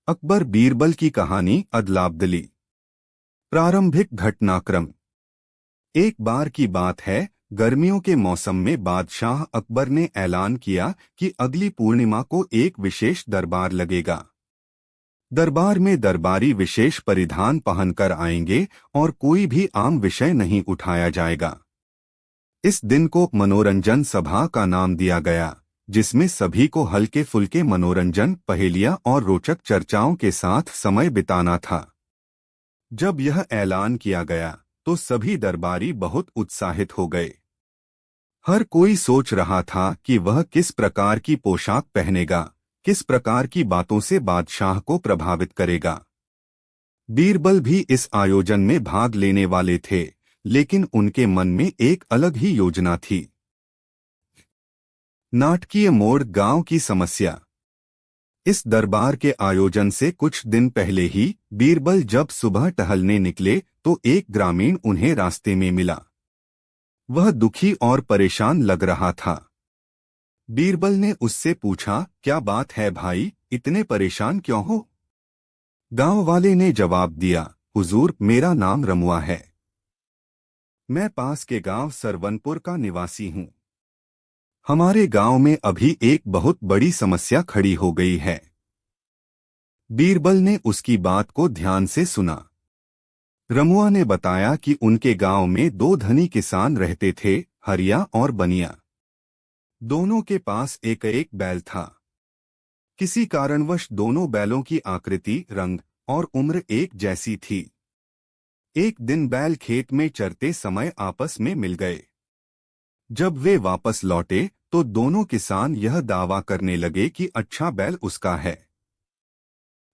अकबर बीरबल की कहानी अदलाबदली। प्रारंभिक घटनाक्रम। एक बार की बात है, गर्मियों के मौसम में बादशाह अकबर ने ऐलान किया कि अगली पूर्णिमा को एक विशेष दरबार लगेगा। दरबार में दरबारी विशेष परिधान पहनकर आएंगे और कोई भी आम विषय नहीं उठाया जाएगा। इस दिन को मनोरंजन सभा का नाम दिया गया, जिसमें सभी को हल्के फुल्के मनोरंजन, पहेलियां और रोचक चर्चाओं के साथ समय बिताना था। जब यह ऐलान किया गया तो सभी दरबारी बहुत उत्साहित हो गए। हर कोई सोच रहा था कि वह किस प्रकार की पोशाक पहनेगा, किस प्रकार की बातों से बादशाह को प्रभावित करेगा। बीरबल भी इस आयोजन में भाग लेने वाले थे, लेकिन उनके मन में एक अलग ही योजना थी। नाटकीय मोड़। गांव की समस्या। इस दरबार के आयोजन से कुछ दिन पहले ही बीरबल जब सुबह टहलने निकले तो एक ग्रामीण उन्हें रास्ते में मिला। वह दुखी और परेशान लग रहा था। बीरबल ने उससे पूछा, क्या बात है भाई, इतने परेशान क्यों हो? गांव वाले ने जवाब दिया, हुजूर, मेरा नाम रमुआ है। मैं पास के गांव सरवनपुर का निवासी हूं। हमारे गांव में अभी एक बहुत बड़ी समस्या खड़ी हो गई है। बीरबल ने उसकी बात को ध्यान से सुना। रमुआ ने बताया कि उनके गांव में दो धनी किसान रहते थे, हरिया और बनिया। दोनों के पास एक एक बैल था। किसी कारणवश दोनों बैलों की आकृति, रंग और उम्र एक जैसी थी। एक दिन बैल खेत में चरते समय आपस में मिल गए। जब वे वापस लौटे तो दोनों किसान यह दावा करने लगे कि अच्छा बैल उसका है।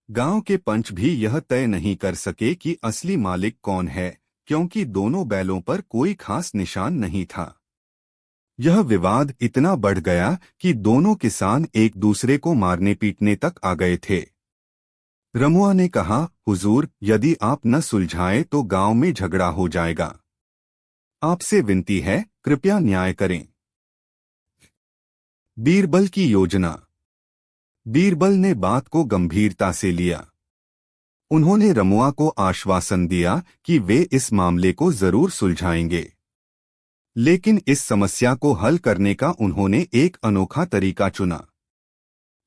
गांव के पंच भी यह तय नहीं कर सके कि असली मालिक कौन है, क्योंकि दोनों बैलों पर कोई खास निशान नहीं था। यह विवाद इतना बढ़ गया कि दोनों किसान एक दूसरे को मारने पीटने तक आ गए थे। रमुआ ने कहा, हुजूर, यदि आप न सुलझाएं तो गांव में झगड़ा हो जाएगा। आपसे विनती है, कृपया न्याय करें। बीरबल की योजना। बीरबल ने बात को गंभीरता से लिया। उन्होंने रमुआ को आश्वासन दिया कि वे इस मामले को जरूर सुलझाएंगे। लेकिन इस समस्या को हल करने का उन्होंने एक अनोखा तरीका चुना।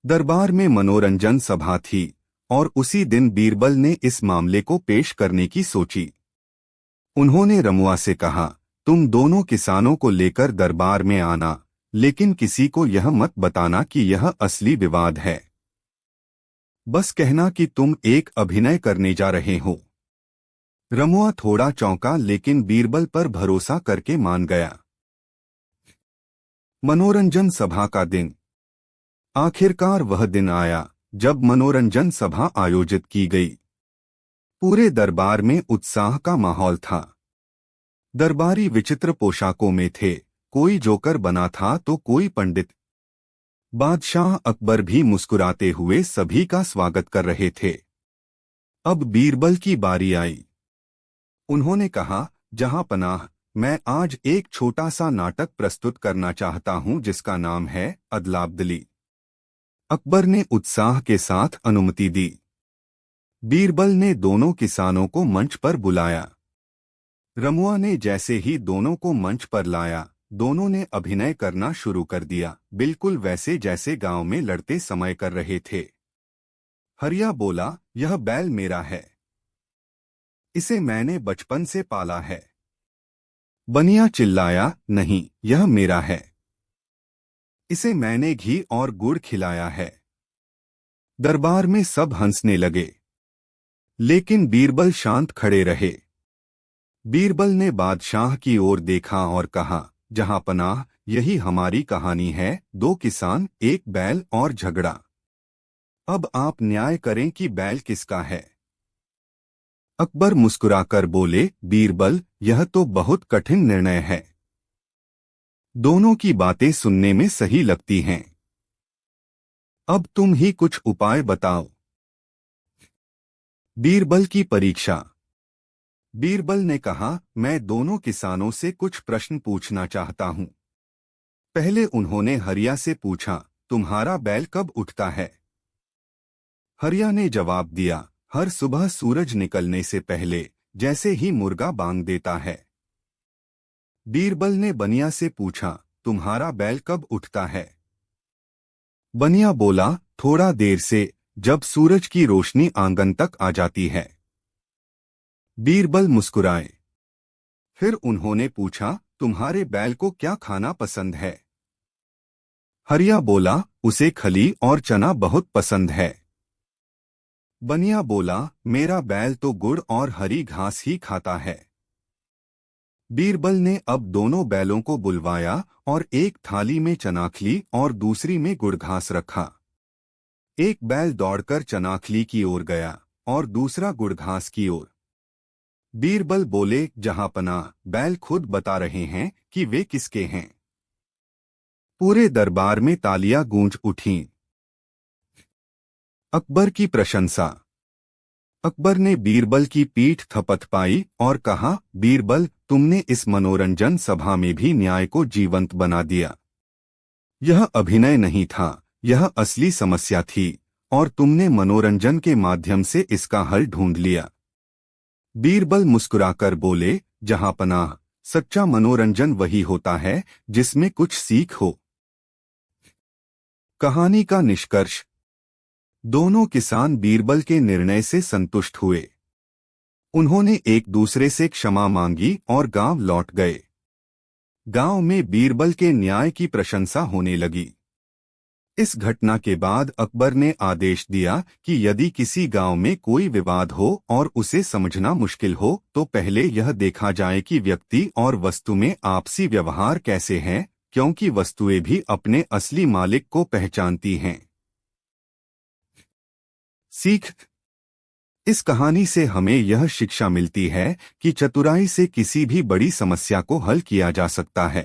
दरबार में मनोरंजन सभा थी और उसी दिन बीरबल ने इस मामले को पेश करने की सोची। उन्होंने रमुआ से कहा, तुम दोनों किसानों को लेकर दरबार में आना, लेकिन किसी को यह मत बताना कि यह असली विवाद है। बस कहना कि तुम एक अभिनय करने जा रहे हो। रमुआ थोड़ा चौंका, लेकिन बीरबल पर भरोसा करके मान गया। मनोरंजन सभा का दिन। आखिरकार वह दिन आया जब मनोरंजन सभा आयोजित की गई। पूरे दरबार में उत्साह का माहौल था। दरबारी विचित्र पोशाकों में थे, कोई जोकर बना था तो कोई पंडित। बादशाह अकबर भी मुस्कुराते हुए सभी का स्वागत कर रहे थे। अब बीरबल की बारी आई। उन्होंने कहा, जहां पनाह, मैं आज एक छोटा सा नाटक प्रस्तुत करना चाहता हूं जिसका नाम है अदलाबदली। अकबर ने उत्साह के साथ अनुमति दी। बीरबल ने दोनों किसानों को मंच पर बुलाया। रमुआ ने जैसे ही दोनों को मंच पर लाया, दोनों ने अभिनय करना शुरू कर दिया, बिल्कुल वैसे जैसे गांव में लड़ते समय कर रहे थे। हरिया बोला, यह बैल मेरा है। इसे मैंने बचपन से पाला है। बनिया चिल्लाया, नहीं, यह मेरा है। इसे मैंने घी और गुड़ खिलाया है। दरबार में सब हंसने लगे, लेकिन बीरबल शांत खड़े रहे। बीरबल ने बादशाह की ओर देखा और कहा, जहां पनाह, यही हमारी कहानी है, दो किसान, एक बैल और झगड़ा। अब आप न्याय करें कि बैल किसका है। अकबर मुस्कुराकर बोले, बीरबल, यह तो बहुत कठिन निर्णय है। दोनों की बातें सुनने में सही लगती हैं। अब तुम ही कुछ उपाय बताओ। बीरबल की परीक्षा। बीरबल ने कहा, मैं दोनों किसानों से कुछ प्रश्न पूछना चाहता हूं। पहले उन्होंने हरिया से पूछा, तुम्हारा बैल कब उठता है? हरिया ने जवाब दिया, हर सुबह सूरज निकलने से पहले, जैसे ही मुर्गा बांग देता है। बीरबल ने बनिया से पूछा, तुम्हारा बैल कब उठता है? बनिया बोला, थोड़ा देर से, जब सूरज की रोशनी आंगन तक आ जाती है। बीरबल मुस्कुराए। फिर उन्होंने पूछा, तुम्हारे बैल को क्या खाना पसंद है? हरिया बोला, उसे खली और चना बहुत पसंद है। बनिया बोला, मेरा बैल तो गुड़ और हरी घास ही खाता है। बीरबल ने अब दोनों बैलों को बुलवाया और एक थाली में चनाखली और दूसरी में गुड़ घास रखा। एक बैल दौड़कर चनाखली की ओर गया और दूसरा गुड़ घास की ओर। बीरबल बोले, जहांपनाह, बैल खुद बता रहे हैं कि वे किसके हैं। पूरे दरबार में तालियां गूंज उठीं। अकबर की प्रशंसा। अकबर ने बीरबल की पीठ थपथपाई और कहा, बीरबल, तुमने इस मनोरंजन सभा में भी न्याय को जीवंत बना दिया। यह अभिनय नहीं था, यह असली समस्या थी, और तुमने मनोरंजन के माध्यम से इसका हल ढूंढ लिया। बीरबल मुस्कुराकर बोले, जहांपनाह, सच्चा मनोरंजन वही होता है जिसमें कुछ सीख हो। कहानी का निष्कर्ष। दोनों किसान बीरबल के निर्णय से संतुष्ट हुए। उन्होंने एक दूसरे से क्षमा मांगी और गांव लौट गए। गांव में बीरबल के न्याय की प्रशंसा होने लगी। इस घटना के बाद अकबर ने आदेश दिया कि यदि किसी गांव में कोई विवाद हो और उसे समझना मुश्किल हो तो पहले यह देखा जाए कि व्यक्ति और वस्तु में आपसी व्यवहार कैसे है, क्योंकि वस्तुएं भी अपने असली मालिक को पहचानती हैं। सीख। इस कहानी से हमें यह शिक्षा मिलती है कि चतुराई से किसी भी बड़ी समस्या को हल किया जा सकता है।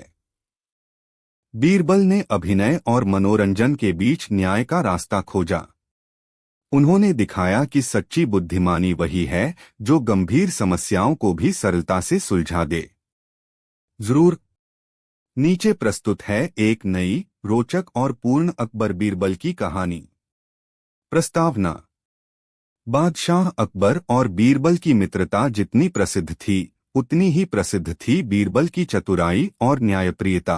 बीरबल ने अभिनय और मनोरंजन के बीच न्याय का रास्ता खोजा। उन्होंने दिखाया कि सच्ची बुद्धिमानी वही है जो गंभीर समस्याओं को भी सरलता से सुलझा दे। जरूर। नीचे प्रस्तुत है एक नई, रोचक और पूर्ण अकबर बीरबल की कहानी। प्रस्तावना। बादशाह अकबर और बीरबल की मित्रता जितनी प्रसिद्ध थी उतनी ही प्रसिद्ध थी बीरबल की चतुराई और न्यायप्रियता।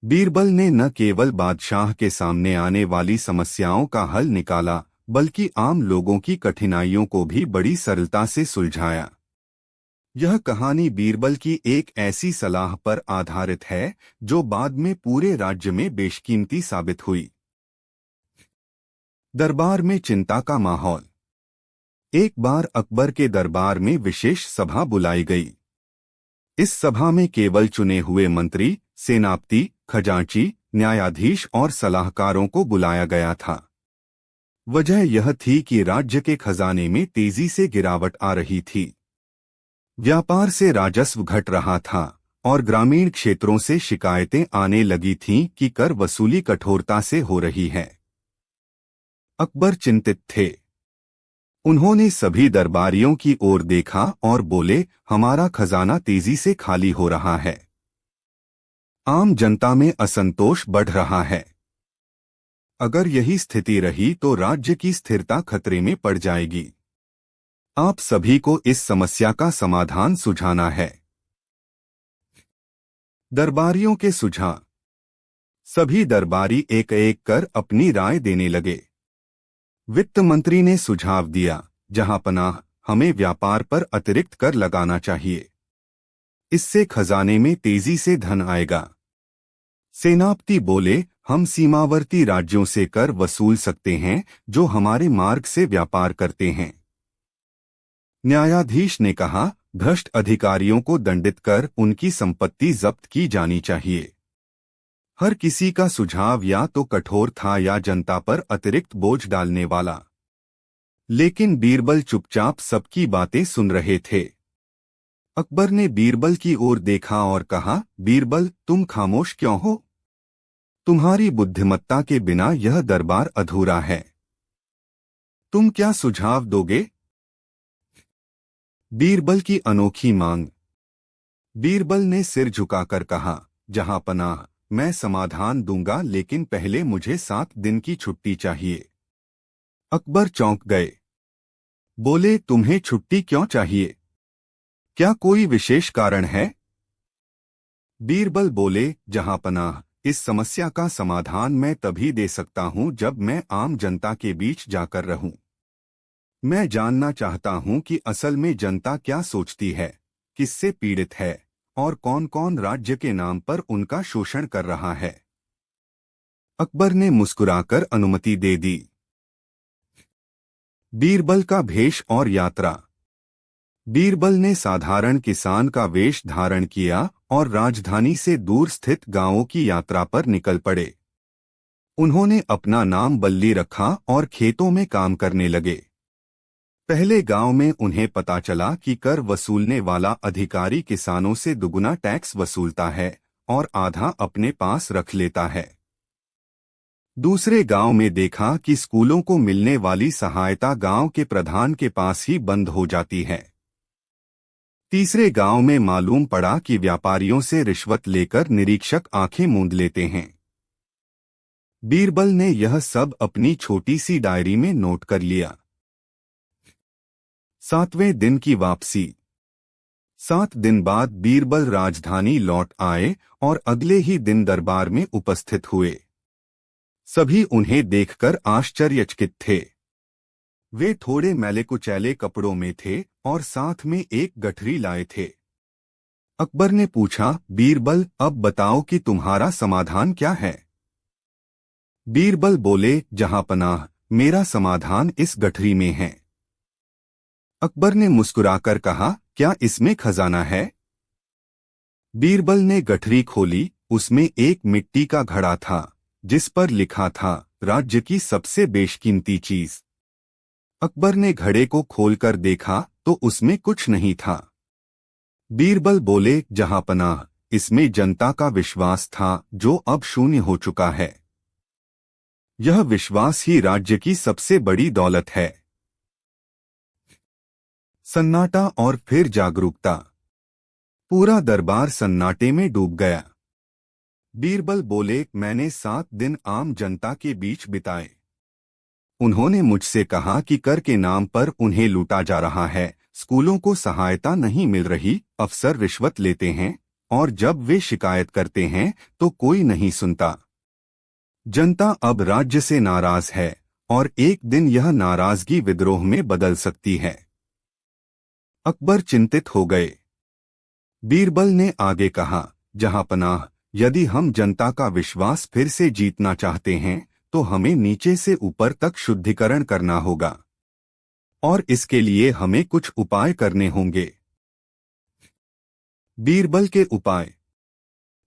बीरबल ने न केवल बादशाह के सामने आने वाली समस्याओं का हल निकाला, बल्कि आम लोगों की कठिनाइयों को भी बड़ी सरलता से सुलझाया। यह कहानी बीरबल की एक ऐसी सलाह पर आधारित है जो बाद में पूरे राज्य में बेशकीमती साबित हुई। दरबार में चिंता का माहौल। एक बार अकबर के दरबार में विशेष सभा बुलाई गई। इस सभा में केवल चुने हुए मंत्री, सेनापति, खजांची, न्यायाधीश और सलाहकारों को बुलाया गया था। वजह यह थी कि राज्य के खजाने में तेजी से गिरावट आ रही थी। व्यापार से राजस्व घट रहा था और ग्रामीण क्षेत्रों से शिकायतें आने लगी थीं कि कर वसूली कठोरता से हो रही है। अकबर चिंतित थे। उन्होंने सभी दरबारियों की ओर देखा और बोले, हमारा खजाना तेजी से खाली हो रहा है। आम जनता में असंतोष बढ़ रहा है। अगर यही स्थिति रही तो राज्य की स्थिरता खतरे में पड़ जाएगी। आप सभी को इस समस्या का समाधान सुझाना है। दरबारियों के सुझाव। सभी दरबारी एक एक कर अपनी राय देने लगे। वित्त मंत्री ने सुझाव दिया, जहांपनाह, हमें व्यापार पर अतिरिक्त कर लगाना चाहिए। इससे खजाने में तेजी से धन आएगा। सेनापति बोले, हम सीमावर्ती राज्यों से कर वसूल सकते हैं जो हमारे मार्ग से व्यापार करते हैं। न्यायाधीश ने कहा, भ्रष्ट अधिकारियों को दंडित कर उनकी संपत्ति जब्त की जानी चाहिए। हर किसी का सुझाव या तो कठोर था या जनता पर अतिरिक्त बोझ डालने वाला। लेकिन बीरबल चुपचाप सबकी बातें सुन रहे थे। अकबर ने बीरबल की ओर देखा और कहा, बीरबल, तुम खामोश क्यों हो? तुम्हारी बुद्धिमत्ता के बिना यह दरबार अधूरा है। तुम क्या सुझाव दोगे? बीरबल की अनोखी मांग। बीरबल ने सिर झुकाकर कहा, जहांपनाह, मैं समाधान दूंगा, लेकिन पहले मुझे 7 दिन की छुट्टी चाहिए। अकबर चौंक गए। बोले, तुम्हें छुट्टी क्यों चाहिए? क्या कोई विशेष कारण है? बीरबल बोले, जहांपनाह, इस समस्या का समाधान मैं तभी दे सकता हूं जब मैं आम जनता के बीच जाकर रहूं। मैं जानना चाहता हूं कि असल में जनता क्या सोचती है, किससे पीड़ित है और कौन कौन राज्य के नाम पर उनका शोषण कर रहा है। अकबर ने मुस्कुराकर अनुमति दे दी। बीरबल का भेष और यात्रा। बीरबल ने साधारण किसान का वेश धारण किया और राजधानी से दूर स्थित गांवों की यात्रा पर निकल पड़े। उन्होंने अपना नाम बल्ली रखा और खेतों में काम करने लगे। पहले गांव में उन्हें पता चला कि कर वसूलने वाला अधिकारी किसानों से दुगुना टैक्स वसूलता है और आधा अपने पास रख लेता है। दूसरे गांव में देखा कि स्कूलों को मिलने वाली सहायता गांव के प्रधान के पास ही बंद हो जाती है। तीसरे गांव में मालूम पड़ा कि व्यापारियों से रिश्वत लेकर निरीक्षक आंखें मूंद लेते हैं। बीरबल ने यह सब अपनी छोटी सी डायरी में नोट कर लिया। 7वें दिन की वापसी। 7 दिन बाद बीरबल राजधानी लौट आए और अगले ही दिन दरबार में उपस्थित हुए। सभी उन्हें देखकर आश्चर्यचकित थे। वे थोड़े मैले कुचैले कपड़ों में थे और साथ में एक गठरी लाए थे। अकबर ने पूछा, बीरबल, अब बताओ कि तुम्हारा समाधान क्या है? बीरबल बोले, जहांपनाह, मेरा समाधान इस गठरी में है। अकबर ने मुस्कुराकर कहा, क्या इसमें खजाना है? बीरबल ने गठरी खोली। उसमें एक मिट्टी का घड़ा था जिस पर लिखा था, राज्य की सबसे बेशकीमती चीज। अकबर ने घड़े को खोलकर देखा तो उसमें कुछ नहीं था। बीरबल बोले, जहांपनाह, इसमें जनता का विश्वास था जो अब शून्य हो चुका है। यह विश्वास ही राज्य की सबसे बड़ी दौलत है। सन्नाटा और फिर जागरूकता। पूरा दरबार सन्नाटे में डूब गया। बीरबल बोले, मैंने 7 दिन आम जनता के बीच बिताए। उन्होंने मुझसे कहा कि कर के नाम पर उन्हें लूटा जा रहा है, स्कूलों को सहायता नहीं मिल रही, अफसर रिश्वत लेते हैं और जब वे शिकायत करते हैं तो कोई नहीं सुनता। जनता अब राज्य से नाराज है और एक दिन यह नाराजगी विद्रोह में बदल सकती है। अकबर चिंतित हो गए। बीरबल ने आगे कहा, जहांपनाह, यदि हम जनता का विश्वास फिर से जीतना चाहते हैं तो हमें नीचे से ऊपर तक शुद्धिकरण करना होगा और इसके लिए हमें कुछ उपाय करने होंगे। बीरबल के उपाय।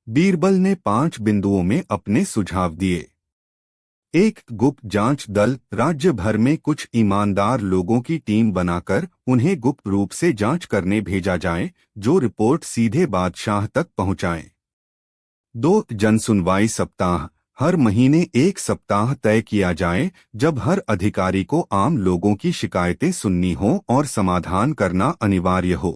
बीरबल ने 5 बिंदुओं में अपने सुझाव दिए। 1. गुप्त जांच दल। राज्य भर में कुछ ईमानदार लोगों की टीम बनाकर उन्हें गुप्त रूप से जांच करने भेजा जाए, जो रिपोर्ट सीधे बादशाह तक पहुंचाएं। 2. जनसुनवाई सप्ताह। हर महीने एक सप्ताह तय किया जाए जब हर अधिकारी को आम लोगों की शिकायतें सुननी हो और समाधान करना अनिवार्य हो।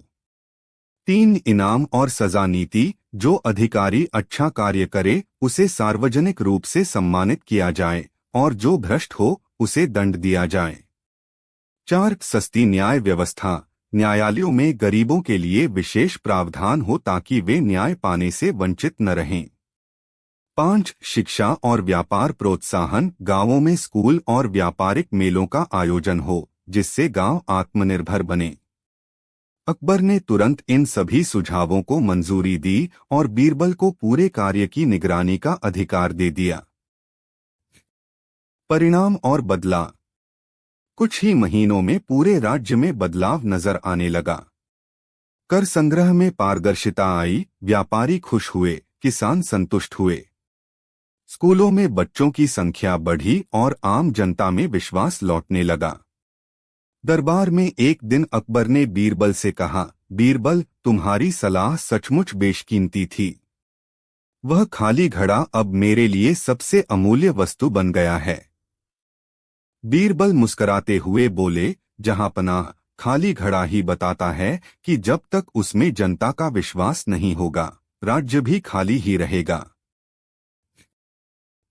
3. इनाम और सजा नीति। जो अधिकारी अच्छा कार्य करे उसे सार्वजनिक रूप से सम्मानित किया जाए और जो भ्रष्ट हो उसे दंड दिया जाए। 4. सस्ती न्याय व्यवस्था। न्यायालयों में गरीबों के लिए विशेष प्रावधान हो ताकि वे न्याय पाने से वंचित न रहें। 5. शिक्षा और व्यापार प्रोत्साहन। गांवों में स्कूल और व्यापारिक मेलों का आयोजन हो जिससे गांव आत्मनिर्भर बने। अकबर ने तुरंत इन सभी सुझावों को मंजूरी दी और बीरबल को पूरे कार्य की निगरानी का अधिकार दे दिया। परिणाम और बदला। कुछ ही महीनों में पूरे राज्य में बदलाव नजर आने लगा। कर संग्रह में पारदर्शिता आई, व्यापारी खुश हुए, किसान संतुष्ट हुए। स्कूलों में बच्चों की संख्या बढ़ी और आम जनता में विश्वास लौटने लगा। दरबार में एक दिन अकबर ने बीरबल से कहा, बीरबल, तुम्हारी सलाह सचमुच बेशकीमती थी। वह खाली घड़ा अब मेरे लिए सबसे अमूल्य वस्तु बन गया है। बीरबल मुस्कुराते हुए बोले, जहांपनाह, खाली घड़ा ही बताता है कि जब तक उसमें जनता का विश्वास नहीं होगा, राज्य भी खाली ही रहेगा।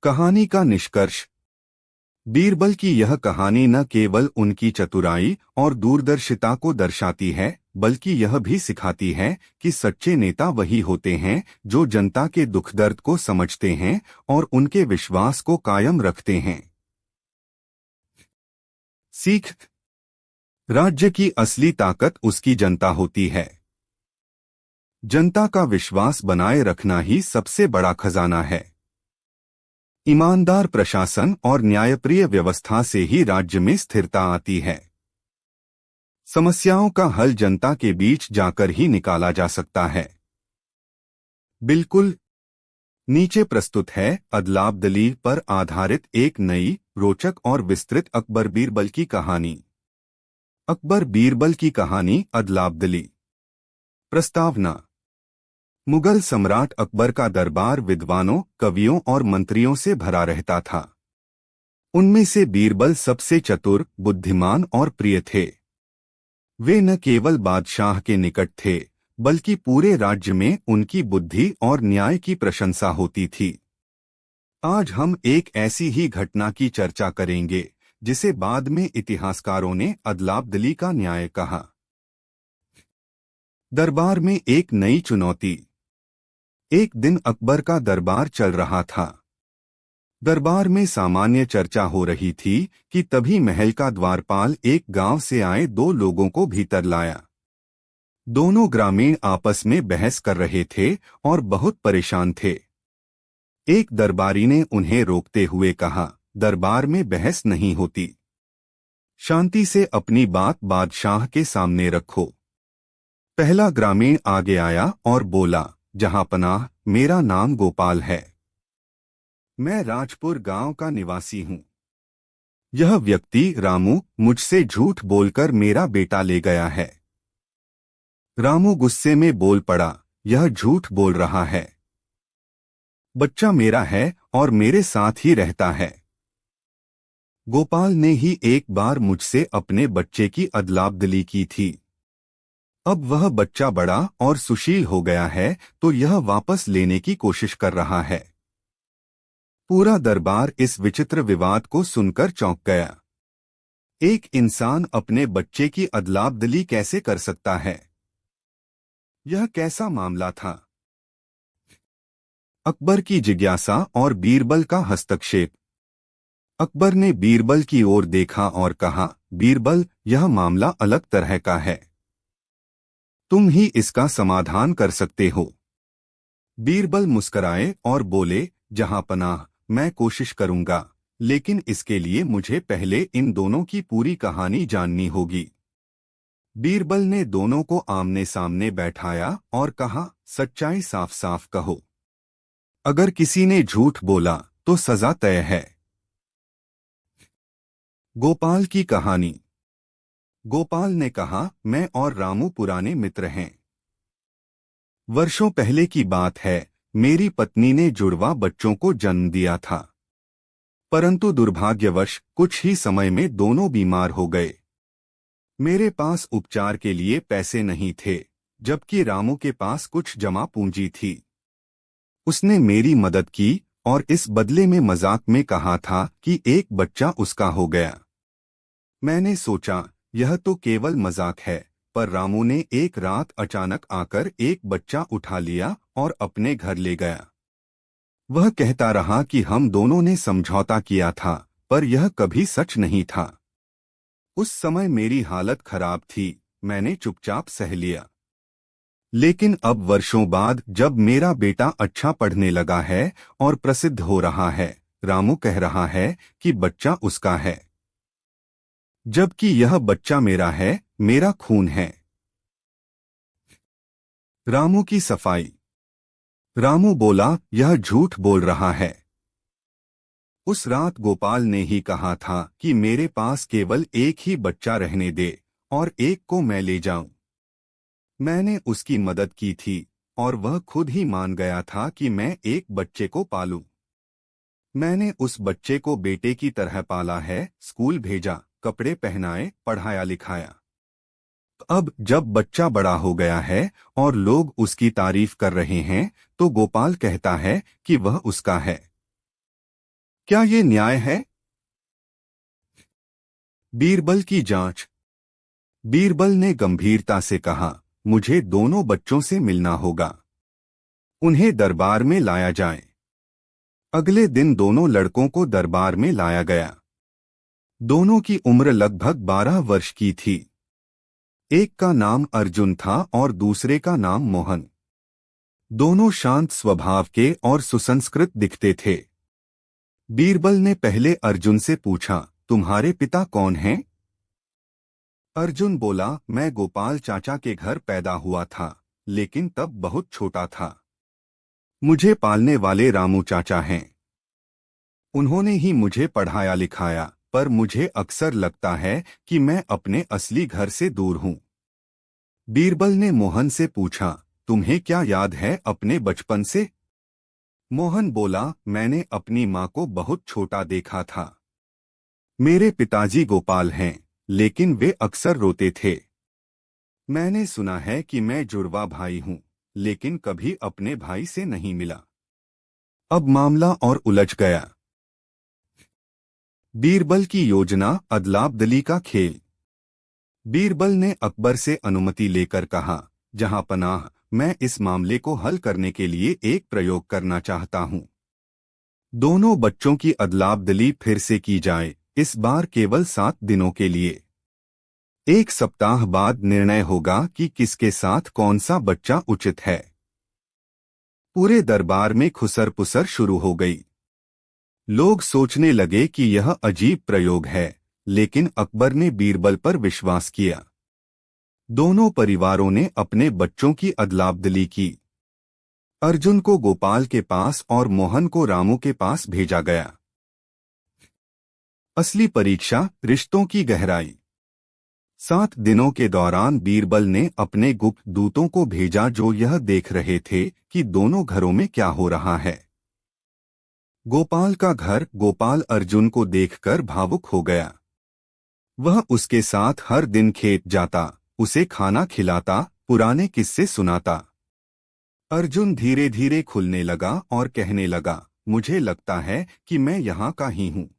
कहानी का निष्कर्ष। बीरबल की यह कहानी न केवल उनकी चतुराई और दूरदर्शिता को दर्शाती है, बल्कि यह भी सिखाती है कि सच्चे नेता वही होते हैं जो जनता के दुख दर्द को समझते हैं और उनके विश्वास को कायम रखते हैं। सीख। राज्य की असली ताकत उसकी जनता होती है। जनता का विश्वास बनाए रखना ही सबसे बड़ा खजाना है। ईमानदार प्रशासन और न्यायप्रिय व्यवस्था से ही राज्य में स्थिरता आती है। समस्याओं का हल जनता के बीच जाकर ही निकाला जा सकता है। बिल्कुल। नीचे प्रस्तुत है अदलाबदली पर आधारित एक नई, रोचक और विस्तृत अकबर बीरबल की कहानी। अकबर बीरबल की कहानी अदलाबदली। प्रस्तावना। मुगल सम्राट अकबर का दरबार विद्वानों, कवियों और मंत्रियों से भरा रहता था। उनमें से बीरबल सबसे चतुर, बुद्धिमान और प्रिय थे। वे न केवल बादशाह के निकट थे, बल्कि पूरे राज्य में उनकी बुद्धि और न्याय की प्रशंसा होती थी। आज हम एक ऐसी ही घटना की चर्चा करेंगे जिसे बाद में इतिहासकारों ने अदलाबदली का न्याय कहा। दरबार में एक नई चुनौती। एक दिन अकबर का दरबार चल रहा था। दरबार में सामान्य चर्चा हो रही थी कि तभी महल का द्वारपाल एक गांव से आए दो लोगों को भीतर लाया। दोनों ग्रामीण आपस में बहस कर रहे थे और बहुत परेशान थे। एक दरबारी ने उन्हें रोकते हुए कहा, दरबार में बहस नहीं होती। शांति से अपनी बात बादशाह के सामने रखो। पहला ग्रामीण आगे आया और बोला, जहांपनाह, मेरा नाम गोपाल है। मैं राजपुर गांव का निवासी हूं। यह व्यक्ति रामू मुझसे झूठ बोलकर मेरा बेटा ले गया है। रामू गुस्से में बोल पड़ा, यह झूठ बोल रहा है। बच्चा मेरा है और मेरे साथ ही रहता है। गोपाल ने ही एक बार मुझसे अपने बच्चे की अदलाबदली की थी। अब वह बच्चा बड़ा और सुशील हो गया है तो यह वापस लेने की कोशिश कर रहा है। पूरा दरबार इस विचित्र विवाद को सुनकर चौंक गया। एक इंसान अपने बच्चे की अदलाबदली कैसे कर सकता है? यह कैसा मामला था? अकबर की जिज्ञासा और बीरबल का हस्तक्षेप। अकबर ने बीरबल की ओर देखा और कहा, बीरबल, यह मामला अलग तरह का है। तुम ही इसका समाधान कर सकते हो। बीरबल मुस्कराए और बोले, जहांपनाह, मैं कोशिश करूंगा, लेकिन इसके लिए मुझे पहले इन दोनों की पूरी कहानी जाननी होगी। बीरबल ने दोनों को आमने सामने बैठाया और कहा, सच्चाई साफ साफ कहो। अगर किसी ने झूठ बोला तो सजा तय है। गोपाल की कहानी। गोपाल ने कहा, मैं और रामू पुराने मित्र हैं। वर्षों पहले की बात है, मेरी पत्नी ने जुड़वा बच्चों को जन्म दिया था। परंतु दुर्भाग्यवश कुछ ही समय में दोनों बीमार हो गए। मेरे पास उपचार के लिए पैसे नहीं थे, जबकि रामू के पास कुछ जमा पूंजी थी। उसने मेरी मदद की और इस बदले में मजाक में कहा था कि एक बच्चा उसका हो गया। मैंने सोचा, यह तो केवल मजाक है, पर रामू ने एक रात अचानक आकर एक बच्चा उठा लिया और अपने घर ले गया। वह कहता रहा कि हम दोनों ने समझौता किया था, पर यह कभी सच नहीं था। उस समय मेरी हालत खराब थी, मैंने चुपचाप सह लिया। लेकिन अब वर्षों बाद जब मेरा बेटा अच्छा पढ़ने लगा है और प्रसिद्ध हो रहा है, रामू कह रहा है कि बच्चा उसका है, जबकि यह बच्चा मेरा है, मेरा खून है। रामू की सफाई। रामू बोला, यह झूठ बोल रहा है। उस रात गोपाल ने ही कहा था कि मेरे पास केवल एक ही बच्चा रहने दे और एक को मैं ले जाऊं। मैंने उसकी मदद की थी और वह खुद ही मान गया था कि मैं एक बच्चे को पालूं। मैंने उस बच्चे को बेटे की तरह पाला है, स्कूल भेजा, कपड़े पहनाए, पढ़ाया लिखाया। अब जब बच्चा बड़ा हो गया है और लोग उसकी तारीफ कर रहे हैं, तो गोपाल कहता है कि वह उसका है। क्या ये न्याय है? बीरबल की जांच। बीरबल ने गंभीरता से कहा, मुझे दोनों बच्चों से मिलना होगा। उन्हें दरबार में लाया जाए। अगले दिन दोनों लड़कों को दरबार में लाया गया। दोनों की उम्र लगभग 12 वर्ष की थी। एक का नाम अर्जुन था और दूसरे का नाम मोहन। दोनों शांत स्वभाव के और सुसंस्कृत दिखते थे। बीरबल ने पहले अर्जुन से पूछा, तुम्हारे पिता कौन हैं? अर्जुन बोला, मैं गोपाल चाचा के घर पैदा हुआ था, लेकिन तब बहुत छोटा था। मुझे पालने वाले रामू चाचा हैं। उन्होंने ही मुझे पढ़ाया लिखाया, पर मुझे अक्सर लगता है कि मैं अपने असली घर से दूर हूँ। बीरबल ने मोहन से पूछा, तुम्हें क्या याद है अपने बचपन से? मोहन बोला, मैंने अपनी माँ को बहुत छोटा देखा था। मेरे पिताजी गोपाल हैं, लेकिन वे अक्सर रोते थे। मैंने सुना है कि मैं जुड़वा भाई हूँ, लेकिन कभी अपने भाई से नहीं मिला। अब मामला और उलझ गया। बीरबल की योजना, अदलाबदली का खेल। बीरबल ने अकबर से अनुमति लेकर कहा, जहां पनाह, मैं इस मामले को हल करने के लिए एक प्रयोग करना चाहता हूं। दोनों बच्चों की अदलाबदली फिर से की जाए, इस बार केवल 7 दिनों के लिए। 1 सप्ताह बाद निर्णय होगा कि किसके साथ कौन सा बच्चा उचित है। पूरे दरबार में खुसर-पुसर शुरू हो गई। लोग सोचने लगे कि यह अजीब प्रयोग है, लेकिन अकबर ने बीरबल पर विश्वास किया। दोनों परिवारों ने अपने बच्चों की अदलाबदली की। अर्जुन को गोपाल के पास और मोहन को रामू के पास भेजा गया। असली परीक्षा, रिश्तों की गहराई। 7 दिनों के दौरान बीरबल ने अपने गुप्त दूतों को भेजा जो यह देख रहे थे कि दोनों घरों में क्या हो रहा है। गोपाल का घर, गोपाल अर्जुन को देखकर भावुक हो गया। वह उसके साथ हर दिन खेत जाता, उसे खाना खिलाता, पुराने किस्से सुनाता। अर्जुन धीरे धीरे खुलने लगा और कहने लगा, मुझे लगता है कि मैं यहाँ का ही हूँ।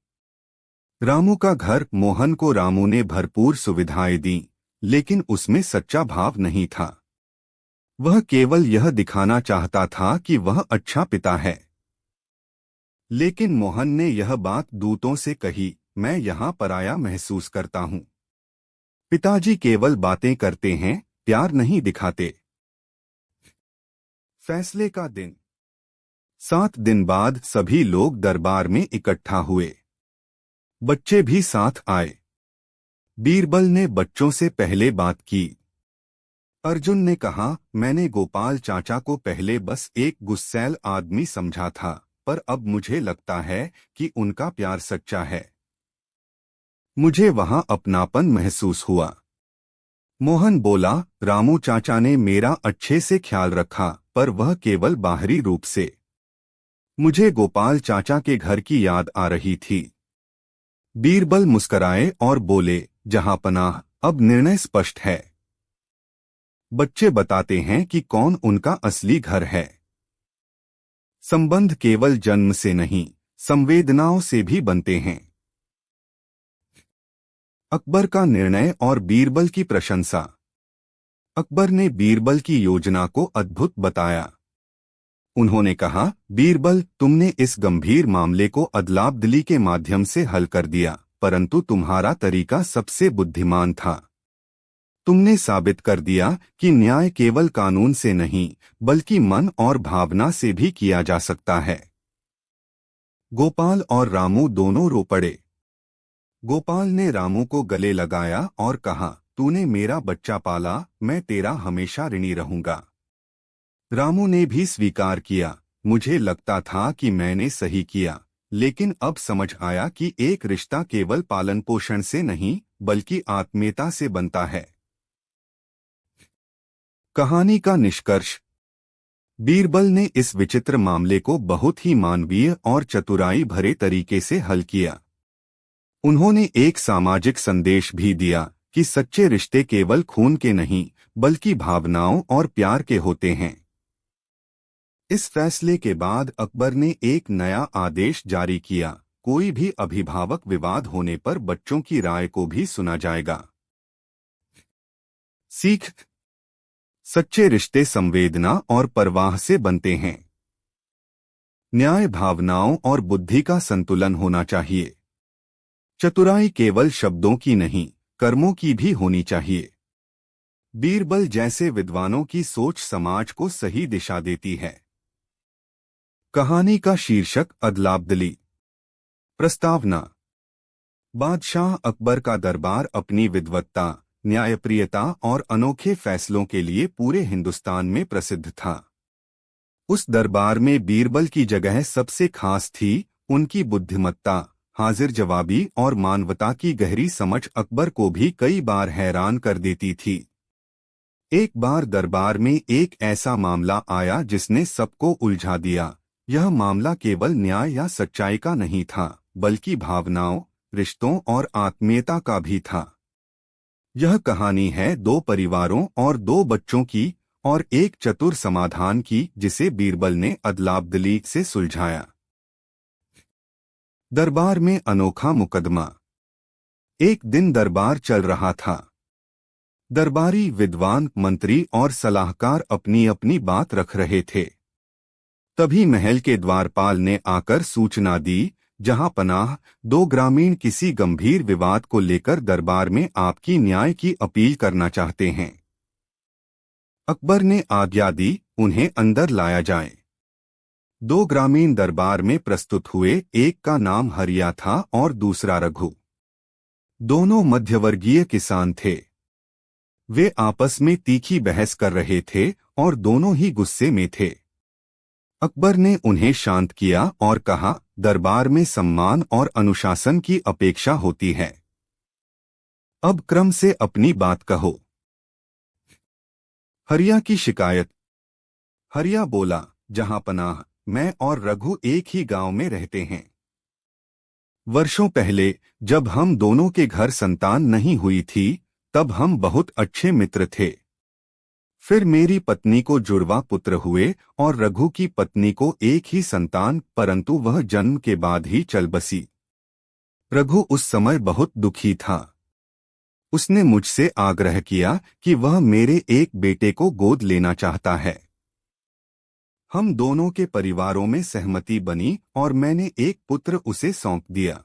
रामू का घर, मोहन को रामू ने भरपूर सुविधाएं दी, लेकिन उसमें सच्चा भाव नहीं था। वह केवल यह दिखाना चाहता था कि वह अच्छा पिता है। लेकिन मोहन ने यह बात दूतों से कही, मैं यहाँ पराया महसूस करता हूँ। पिताजी केवल बातें करते हैं, प्यार नहीं दिखाते। फैसले का दिन। 7 दिन बाद सभी लोग दरबार में इकट्ठा हुए। बच्चे भी साथ आए। बीरबल ने बच्चों से पहले बात की। अर्जुन ने कहा, मैंने गोपाल चाचा को पहले बस एक गुस्सैल आदमी समझा था, पर अब मुझे लगता है कि उनका प्यार सच्चा है। मुझे वहां अपनापन महसूस हुआ। मोहन बोला, रामू चाचा ने मेरा अच्छे से ख्याल रखा, पर वह केवल बाहरी रूप से। मुझे गोपाल चाचा के घर की याद आ रही थी। बीरबल मुस्कराए और बोले, जहां पनाह, अब निर्णय स्पष्ट है। बच्चे बताते हैं कि कौन उनका असली घर है। संबंध केवल जन्म से नहीं, संवेदनाओं से भी बनते हैं। अकबर का निर्णय और बीरबल की प्रशंसा। अकबर ने बीरबल की योजना को अद्भुत बताया। उन्होंने कहा, बीरबल, तुमने इस गंभीर मामले को अदलाबदली के माध्यम से हल कर दिया, परंतु तुम्हारा तरीका सबसे बुद्धिमान था। तुमने साबित कर दिया कि न्याय केवल कानून से नहीं, बल्कि मन और भावना से भी किया जा सकता है। गोपाल और रामू दोनों रो पड़े। गोपाल ने रामू को गले लगाया और कहा, तूने मेरा बच्चा पाला, मैं तेरा हमेशा ऋणी रहूंगा। रामू ने भी स्वीकार किया, मुझे लगता था कि मैंने सही किया, लेकिन अब समझ आया कि एक रिश्ता केवल पालन पोषण से नहीं, बल्कि आत्मीयता से बनता है। कहानी का निष्कर्ष। बीरबल ने इस विचित्र मामले को बहुत ही मानवीय और चतुराई भरे तरीके से हल किया। उन्होंने एक सामाजिक संदेश भी दिया कि सच्चे रिश्ते केवल खून के नहीं, बल्कि भावनाओं और प्यार के होते हैं। इस फैसले के बाद अकबर ने एक नया आदेश जारी किया, कोई भी अभिभावक विवाद होने पर बच्चों की राय को भी सुना जाएगा। सीख। सच्चे रिश्ते संवेदना और परवाह से बनते हैं। न्याय भावनाओं और बुद्धि का संतुलन होना चाहिए। चतुराई केवल शब्दों की नहीं, कर्मों की भी होनी चाहिए। बीरबल जैसे विद्वानों की सोच समाज को सही दिशा देती है। कहानी का शीर्षक अदलाबदली। प्रस्तावना। बादशाह अकबर का दरबार अपनी विद्वत्ता, न्यायप्रियता और अनोखे फैसलों के लिए पूरे हिंदुस्तान में प्रसिद्ध था। उस दरबार में बीरबल की जगह सबसे खास थी। उनकी बुद्धिमत्ता, हाजिर जवाबी और मानवता की गहरी समझ अकबर को भी कई बार हैरान कर देती थी। एक बार दरबार में एक ऐसा मामला आया जिसने सबको उलझा दिया। यह मामला केवल न्याय या सच्चाई का नहीं था, बल्कि भावनाओं, रिश्तों और आत्मीयता का भी था। यह कहानी है दो परिवारों और दो बच्चों की और एक चतुर समाधान की, जिसे बीरबल ने अदलाबदली से सुलझाया। दरबार में अनोखा मुकदमा। एक दिन दरबार चल रहा था। दरबारी विद्वान, मंत्री और सलाहकार अपनी अपनी बात रख रहे थे। तभी महल के द्वारपाल ने आकर सूचना दी, जहां पनाह, दो ग्रामीण किसी गंभीर विवाद को लेकर दरबार में आपकी न्याय की अपील करना चाहते हैं। अकबर ने आज्ञा दी, उन्हें अंदर लाया जाए। दो ग्रामीण दरबार में प्रस्तुत हुए। एक का नाम हरिया था और दूसरा रघु। दोनों मध्यवर्गीय किसान थे। वे आपस में तीखी बहस कर रहे थे और दोनों ही गुस्से में थे। अकबर ने उन्हें शांत किया और कहा, दरबार में सम्मान और अनुशासन की अपेक्षा होती है। अब क्रम से अपनी बात कहो। हरिया की शिकायत। हरिया बोला, जहां पनाह, मैं और रघु एक ही गांव में रहते हैं। वर्षों पहले जब हम दोनों के घर संतान नहीं हुई थी, तब हम बहुत अच्छे मित्र थे। फिर मेरी पत्नी को जुड़वा पुत्र हुए और रघु की पत्नी को एक ही संतान, परंतु वह जन्म के बाद ही चल बसी। रघु उस समय बहुत दुखी था। उसने मुझसे आग्रह किया कि वह मेरे एक बेटे को गोद लेना चाहता है। हम दोनों के परिवारों में सहमति बनी और मैंने एक पुत्र उसे सौंप दिया।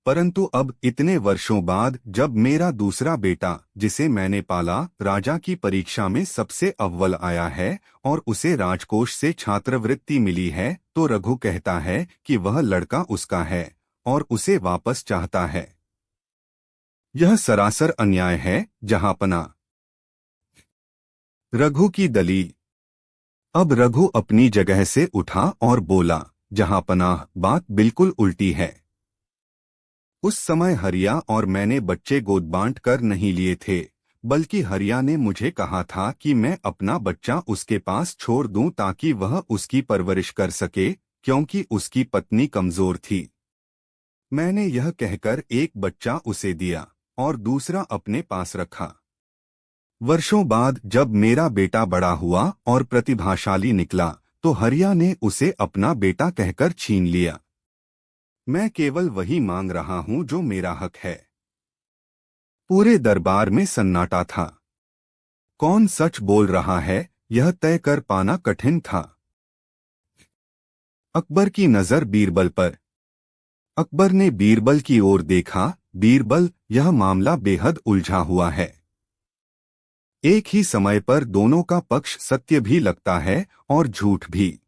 परंतु अब इतने वर्षों बाद जब मेरा दूसरा बेटा, जिसे मैंने पाला, राजा की परीक्षा में सबसे अव्वल आया है और उसे राजकोष से छात्रवृत्ति मिली है, तो रघु कहता है कि वह लड़का उसका है और उसे वापस चाहता है। यह सरासर अन्याय है, जहांपना। रघु की दलील। अब रघु अपनी जगह से उठा और बोला, जहांपनाह, बात बिल्कुल उल्टी है। उस समय हरिया और मैंने बच्चे गोद बांट कर नहीं लिए थे, बल्कि हरिया ने मुझे कहा था कि मैं अपना बच्चा उसके पास छोड़ दूं ताकि वह उसकी परवरिश कर सके, क्योंकि उसकी पत्नी कमजोर थी। मैंने यह कहकर एक बच्चा उसे दिया और दूसरा अपने पास रखा। वर्षों बाद जब मेरा बेटा बड़ा हुआ और प्रतिभाशाली निकला, तो हरिया ने उसे अपना बेटा कहकर छीन लिया। मैं केवल वही मांग रहा हूं जो मेरा हक है। पूरे दरबार में सन्नाटा था। कौन सच बोल रहा है, यह तय कर पाना कठिन था। अकबर की नजर बीरबल पर। अकबर ने बीरबल की ओर देखा। बीरबल, यह मामला बेहद उलझा हुआ है। एक ही समय पर दोनों का पक्ष सत्य भी लगता है और झूठ भी।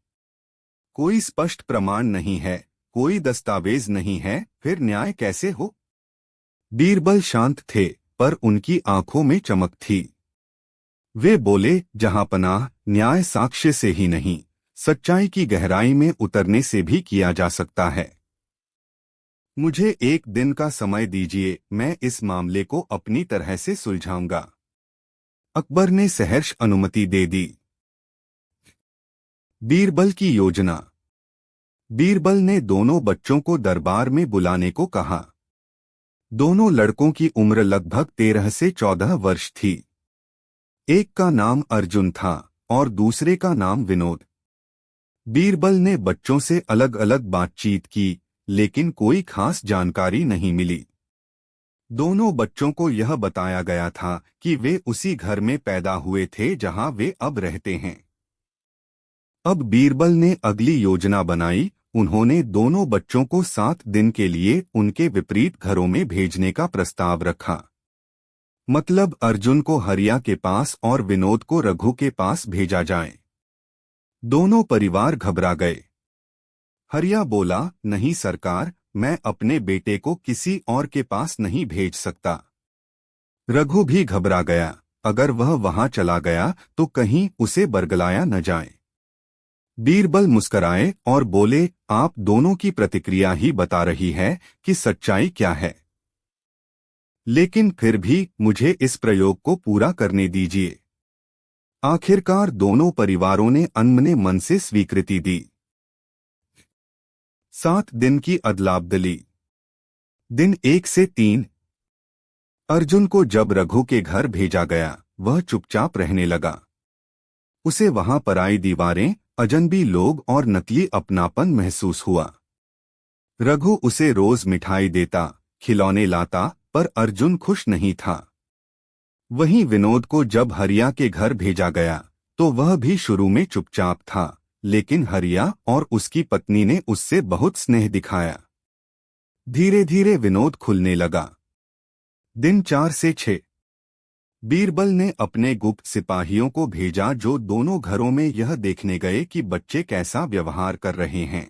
कोई स्पष्ट प्रमाण नहीं है, कोई दस्तावेज नहीं है, फिर न्याय कैसे हो? बीरबल शांत थे, पर उनकी आंखों में चमक थी। वे बोले, जहांपनाह, न्याय साक्ष्य से ही नहीं, सच्चाई की गहराई में उतरने से भी किया जा सकता है। मुझे एक दिन का समय दीजिए, मैं इस मामले को अपनी तरह से सुलझाऊंगा। अकबर ने सहर्ष अनुमति दे दी। बीरबल की योजना। बीरबल ने दोनों बच्चों को दरबार में बुलाने को कहा। दोनों लड़कों की उम्र लगभग 13 से 14 वर्ष थी। एक का नाम अर्जुन था और दूसरे का नाम विनोद। बीरबल ने बच्चों से अलग अलग बातचीत की, लेकिन कोई खास जानकारी नहीं मिली। दोनों बच्चों को यह बताया गया था कि वे उसी घर में पैदा हुए थे जहां वे अब रहते हैं। अब बीरबल ने अगली योजना बनाई। उन्होंने दोनों बच्चों को 7 दिन के लिए उनके विपरीत घरों में भेजने का प्रस्ताव रखा। मतलब अर्जुन को हरिया के पास और विनोद को रघु के पास भेजा जाए। दोनों परिवार घबरा गए। हरिया बोला, नहीं सरकार, मैं अपने बेटे को किसी और के पास नहीं भेज सकता। रघु भी घबरा गया, अगर वह वहां चला गया तो कहीं उसे बरगलाया न जाए। बीरबल मुस्कराए और बोले, आप दोनों की प्रतिक्रिया ही बता रही है कि सच्चाई क्या है। लेकिन फिर भी मुझे इस प्रयोग को पूरा करने दीजिए। आखिरकार दोनों परिवारों ने अनमने मन से स्वीकृति दी। 7 दिन की अदलाबदली। दिन 1 से 3। अर्जुन को जब रघु के घर भेजा गया, वह चुपचाप रहने लगा। उसे वहां पराई दीवारें, अजनबी लोग और नकली अपनापन महसूस हुआ। रघु उसे रोज मिठाई देता, खिलौने लाता, पर अर्जुन खुश नहीं था। वहीं विनोद को जब हरिया के घर भेजा गया तो वह भी शुरू में चुपचाप था, लेकिन हरिया और उसकी पत्नी ने उससे बहुत स्नेह दिखाया। धीरे धीरे विनोद खुलने लगा। दिन 4 से 6। बीरबल ने अपने गुप्त सिपाहियों को भेजा जो दोनों घरों में यह देखने गए कि बच्चे कैसा व्यवहार कर रहे हैं।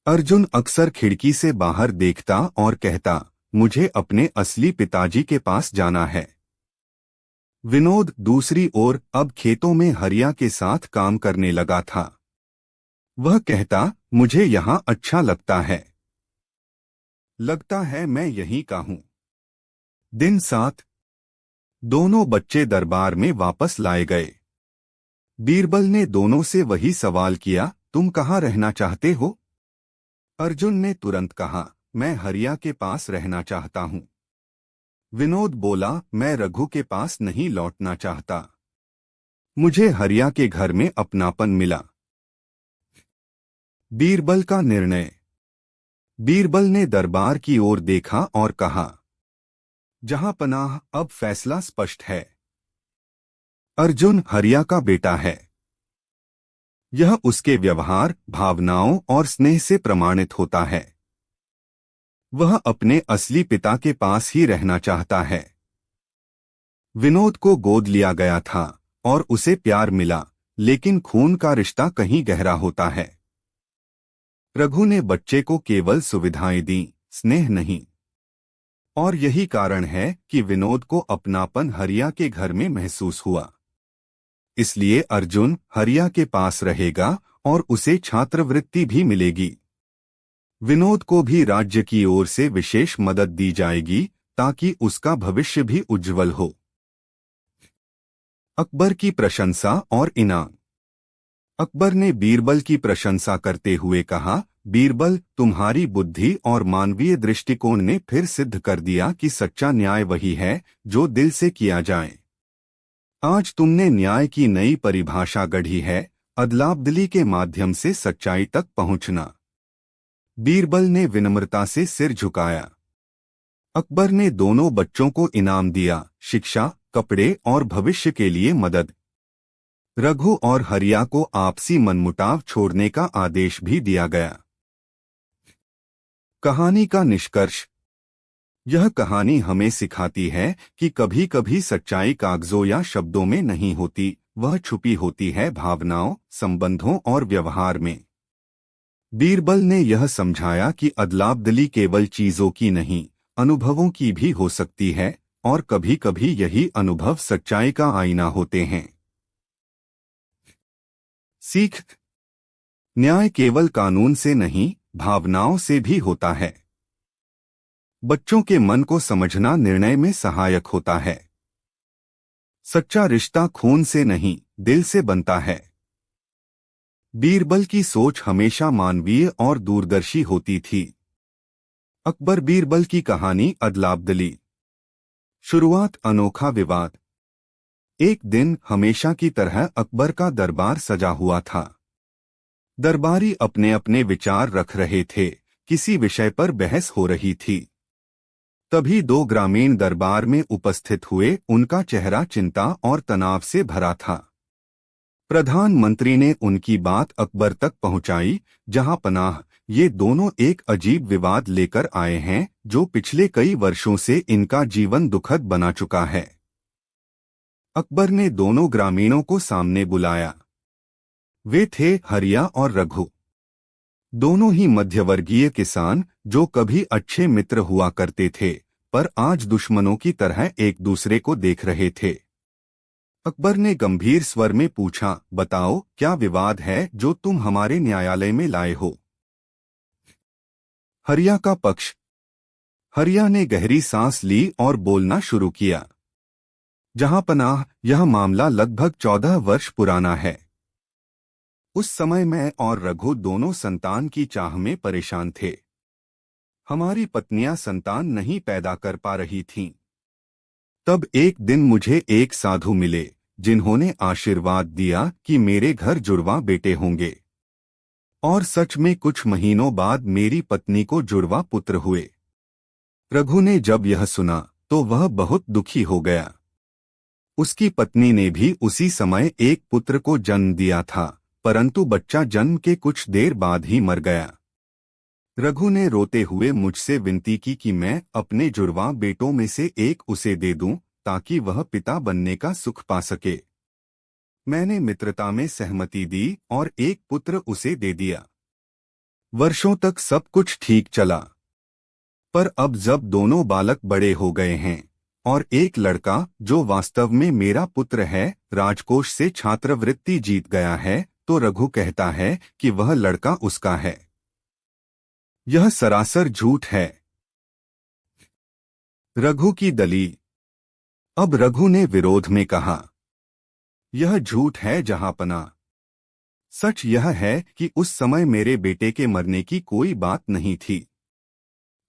अर्जुन अक्सर खिड़की से बाहर देखता और कहता, मुझे अपने असली पिताजी के पास जाना है। विनोद दूसरी ओर अब खेतों में हरिया के साथ काम करने लगा था। वह कहता, मुझे यहां अच्छा लगता है मैं यहीं का हूं। दिन 7। दोनों बच्चे दरबार में वापस लाए गए। बीरबल ने दोनों से वही सवाल किया, तुम कहाँ रहना चाहते हो? अर्जुन ने तुरंत कहा, मैं हरिया के पास रहना चाहता हूं। विनोद बोला, मैं रघु के पास नहीं लौटना चाहता। मुझे हरिया के घर में अपनापन मिला। बीरबल का निर्णय। बीरबल ने दरबार की ओर देखा और कहा, जहां पनाह, अब फैसला स्पष्ट है। अर्जुन हरिया का बेटा है। यह उसके व्यवहार, भावनाओं और स्नेह से प्रमाणित होता है। वह अपने असली पिता के पास ही रहना चाहता है। विनोद को गोद लिया गया था और उसे प्यार मिला, लेकिन खून का रिश्ता कहीं गहरा होता है। रघु ने बच्चे को केवल सुविधाएं दी, स्नेह नहीं। और यही कारण है कि विनोद को अपनापन हरिया के घर में महसूस हुआ। इसलिए अर्जुन हरिया के पास रहेगा और उसे छात्रवृत्ति भी मिलेगी। विनोद को भी राज्य की ओर से विशेष मदद दी जाएगी ताकि उसका भविष्य भी उज्जवल हो। अकबर की प्रशंसा और इनाम। अकबर ने बीरबल की प्रशंसा करते हुए कहा, बीरबल, तुम्हारी बुद्धि और मानवीय दृष्टिकोण ने फिर सिद्ध कर दिया कि सच्चा न्याय वही है जो दिल से किया जाए। आज तुमने न्याय की नई परिभाषा गढ़ी है, अदलाबदली के माध्यम से सच्चाई तक पहुंचना। बीरबल ने विनम्रता से सिर झुकाया। अकबर ने दोनों बच्चों को इनाम दिया, शिक्षा, कपड़े और भविष्य के लिए मदद। रघु और हरिया को आपसी मनमुटाव छोड़ने का आदेश भी दिया गया। कहानी का निष्कर्ष। यह कहानी हमें सिखाती है कि कभी कभी सच्चाई कागजों या शब्दों में नहीं होती, वह छुपी होती है भावनाओं, संबंधों और व्यवहार में। बीरबल ने यह समझाया कि अदलाबदली केवल चीजों की नहीं, अनुभवों की भी हो सकती है, और कभी कभी यही अनुभव सच्चाई का आईना होते हैं। सीख। न्याय केवल कानून से नहीं, भावनाओं से भी होता है। बच्चों के मन को समझना निर्णय में सहायक होता है। सच्चा रिश्ता खून से नहीं, दिल से बनता है। बीरबल की सोच हमेशा मानवीय और दूरदर्शी होती थी। अकबर बीरबल की कहानी अदलाबदली। शुरुआत अनोखा विवाद। एक दिन हमेशा की तरह अकबर का दरबार सजा हुआ था। दरबारी अपने अपने विचार रख रहे थे, किसी विषय पर बहस हो रही थी। तभी दो ग्रामीण दरबार में उपस्थित हुए। उनका चेहरा चिंता और तनाव से भरा था। प्रधानमंत्री ने उनकी बात अकबर तक पहुंचाई। जहां पनाह, ये दोनों एक अजीब विवाद लेकर आए हैं जो पिछले कई वर्षों से इनका जीवन दुखद बना चुका है। अकबर ने दोनों ग्रामीणों को सामने बुलाया। वे थे हरिया और रघु, दोनों ही मध्यवर्गीय किसान जो कभी अच्छे मित्र हुआ करते थे, पर आज दुश्मनों की तरह एक दूसरे को देख रहे थे। अकबर ने गंभीर स्वर में पूछा, बताओ क्या विवाद है जो तुम हमारे न्यायालय में लाए हो? हरिया का पक्ष। हरिया ने गहरी सांस ली और बोलना शुरू किया। जहां पनाह, यह मामला लगभग 14 वर्ष पुराना है। उस समय मैं और रघु दोनों संतान की चाह में परेशान थे। हमारी पत्नियां संतान नहीं पैदा कर पा रही थीं। तब एक दिन मुझे एक साधु मिले जिन्होंने आशीर्वाद दिया कि मेरे घर जुड़वा बेटे होंगे। और सच में कुछ महीनों बाद मेरी पत्नी को जुड़वा पुत्र हुए। रघु ने जब यह सुना तो वह बहुत दुखी हो गया। उसकी पत्नी ने भी उसी समय एक पुत्र को जन्म दिया था, परंतु बच्चा जन्म के कुछ देर बाद ही मर गया। रघु ने रोते हुए मुझसे विनती की कि मैं अपने जुड़वा बेटों में से एक उसे दे दूं ताकि वह पिता बनने का सुख पा सके। मैंने मित्रता में सहमति दी और एक पुत्र उसे दे दिया। वर्षों तक सब कुछ ठीक चला, पर अब जब दोनों बालक बड़े हो गए हैं और एक लड़का जो वास्तव में मेरा पुत्र है राजकोष से छात्रवृत्ति जीत गया है, तो रघु कहता है कि वह लड़का उसका है। यह सरासर झूठ है। रघु की दलील। अब रघु ने विरोध में कहा, यह झूठ है जहांपना। सच यह है कि उस समय मेरे बेटे के मरने की कोई बात नहीं थी।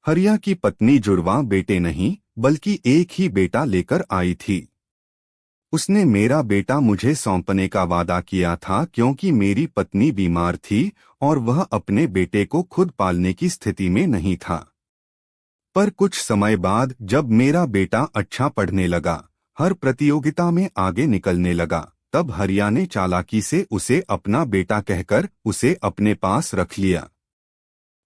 हरिया की पत्नी जुड़वा बेटे नहीं बल्कि एक ही बेटा लेकर आई थी। उसने मेरा बेटा मुझे सौंपने का वादा किया था क्योंकि मेरी पत्नी बीमार थी और वह अपने बेटे को खुद पालने की स्थिति में नहीं था। पर कुछ समय बाद जब मेरा बेटा अच्छा पढ़ने लगा, हर प्रतियोगिता में आगे निकलने लगा, तब हरिया ने चालाकी से उसे अपना बेटा कहकर उसे अपने पास रख लिया।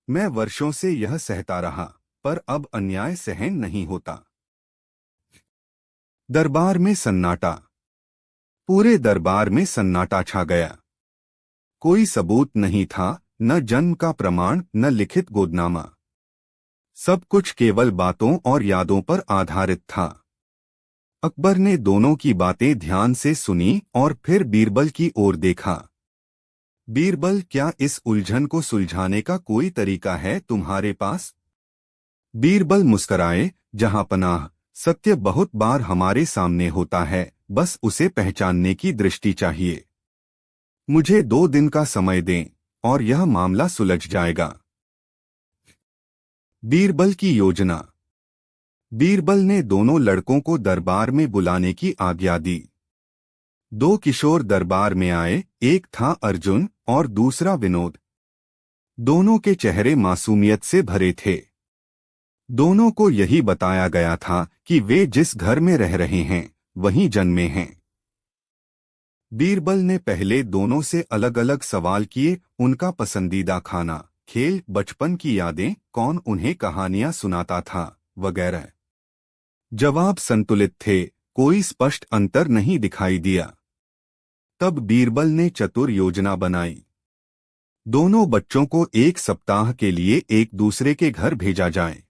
मैं वर्षों से यह सहता रहा, पर अब अन्याय सहन नहीं होता। दरबार में सन्नाटा। पूरे दरबार में सन्नाटा छा गया। कोई सबूत नहीं था, न जन्म का प्रमाण, न लिखित गोदनामा। सब कुछ केवल बातों और यादों पर आधारित था। अकबर ने दोनों की बातें ध्यान से सुनी और फिर बीरबल की ओर देखा। बीरबल, क्या इस उलझन को सुलझाने का कोई तरीका है तुम्हारे पास? बीरबल मुस्कराए, जहांपनाह, सत्य बहुत बार हमारे सामने होता है, बस उसे पहचानने की दृष्टि चाहिए। मुझे 2 दिन का समय दें और यह मामला सुलझ जाएगा। बीरबल की योजना। बीरबल ने दोनों लड़कों को दरबार में बुलाने की आज्ञा दी। 2 किशोर दरबार में आए, एक था अर्जुन और दूसरा विनोद। दोनों के चेहरे मासूमियत से भरे थे। दोनों को यही बताया गया था कि वे जिस घर में रह रहे हैं वहीं जन्मे हैं। बीरबल ने पहले दोनों से अलग अलग सवाल किए, उनका पसंदीदा खाना, खेल, बचपन की यादें, कौन उन्हें कहानियां सुनाता था, वगैरह। जवाब संतुलित थे, कोई स्पष्ट अंतर नहीं दिखाई दिया। तब बीरबल ने चतुर योजना बनाई। दोनों बच्चों को 1 सप्ताह के लिए एक दूसरे के घर भेजा जाए।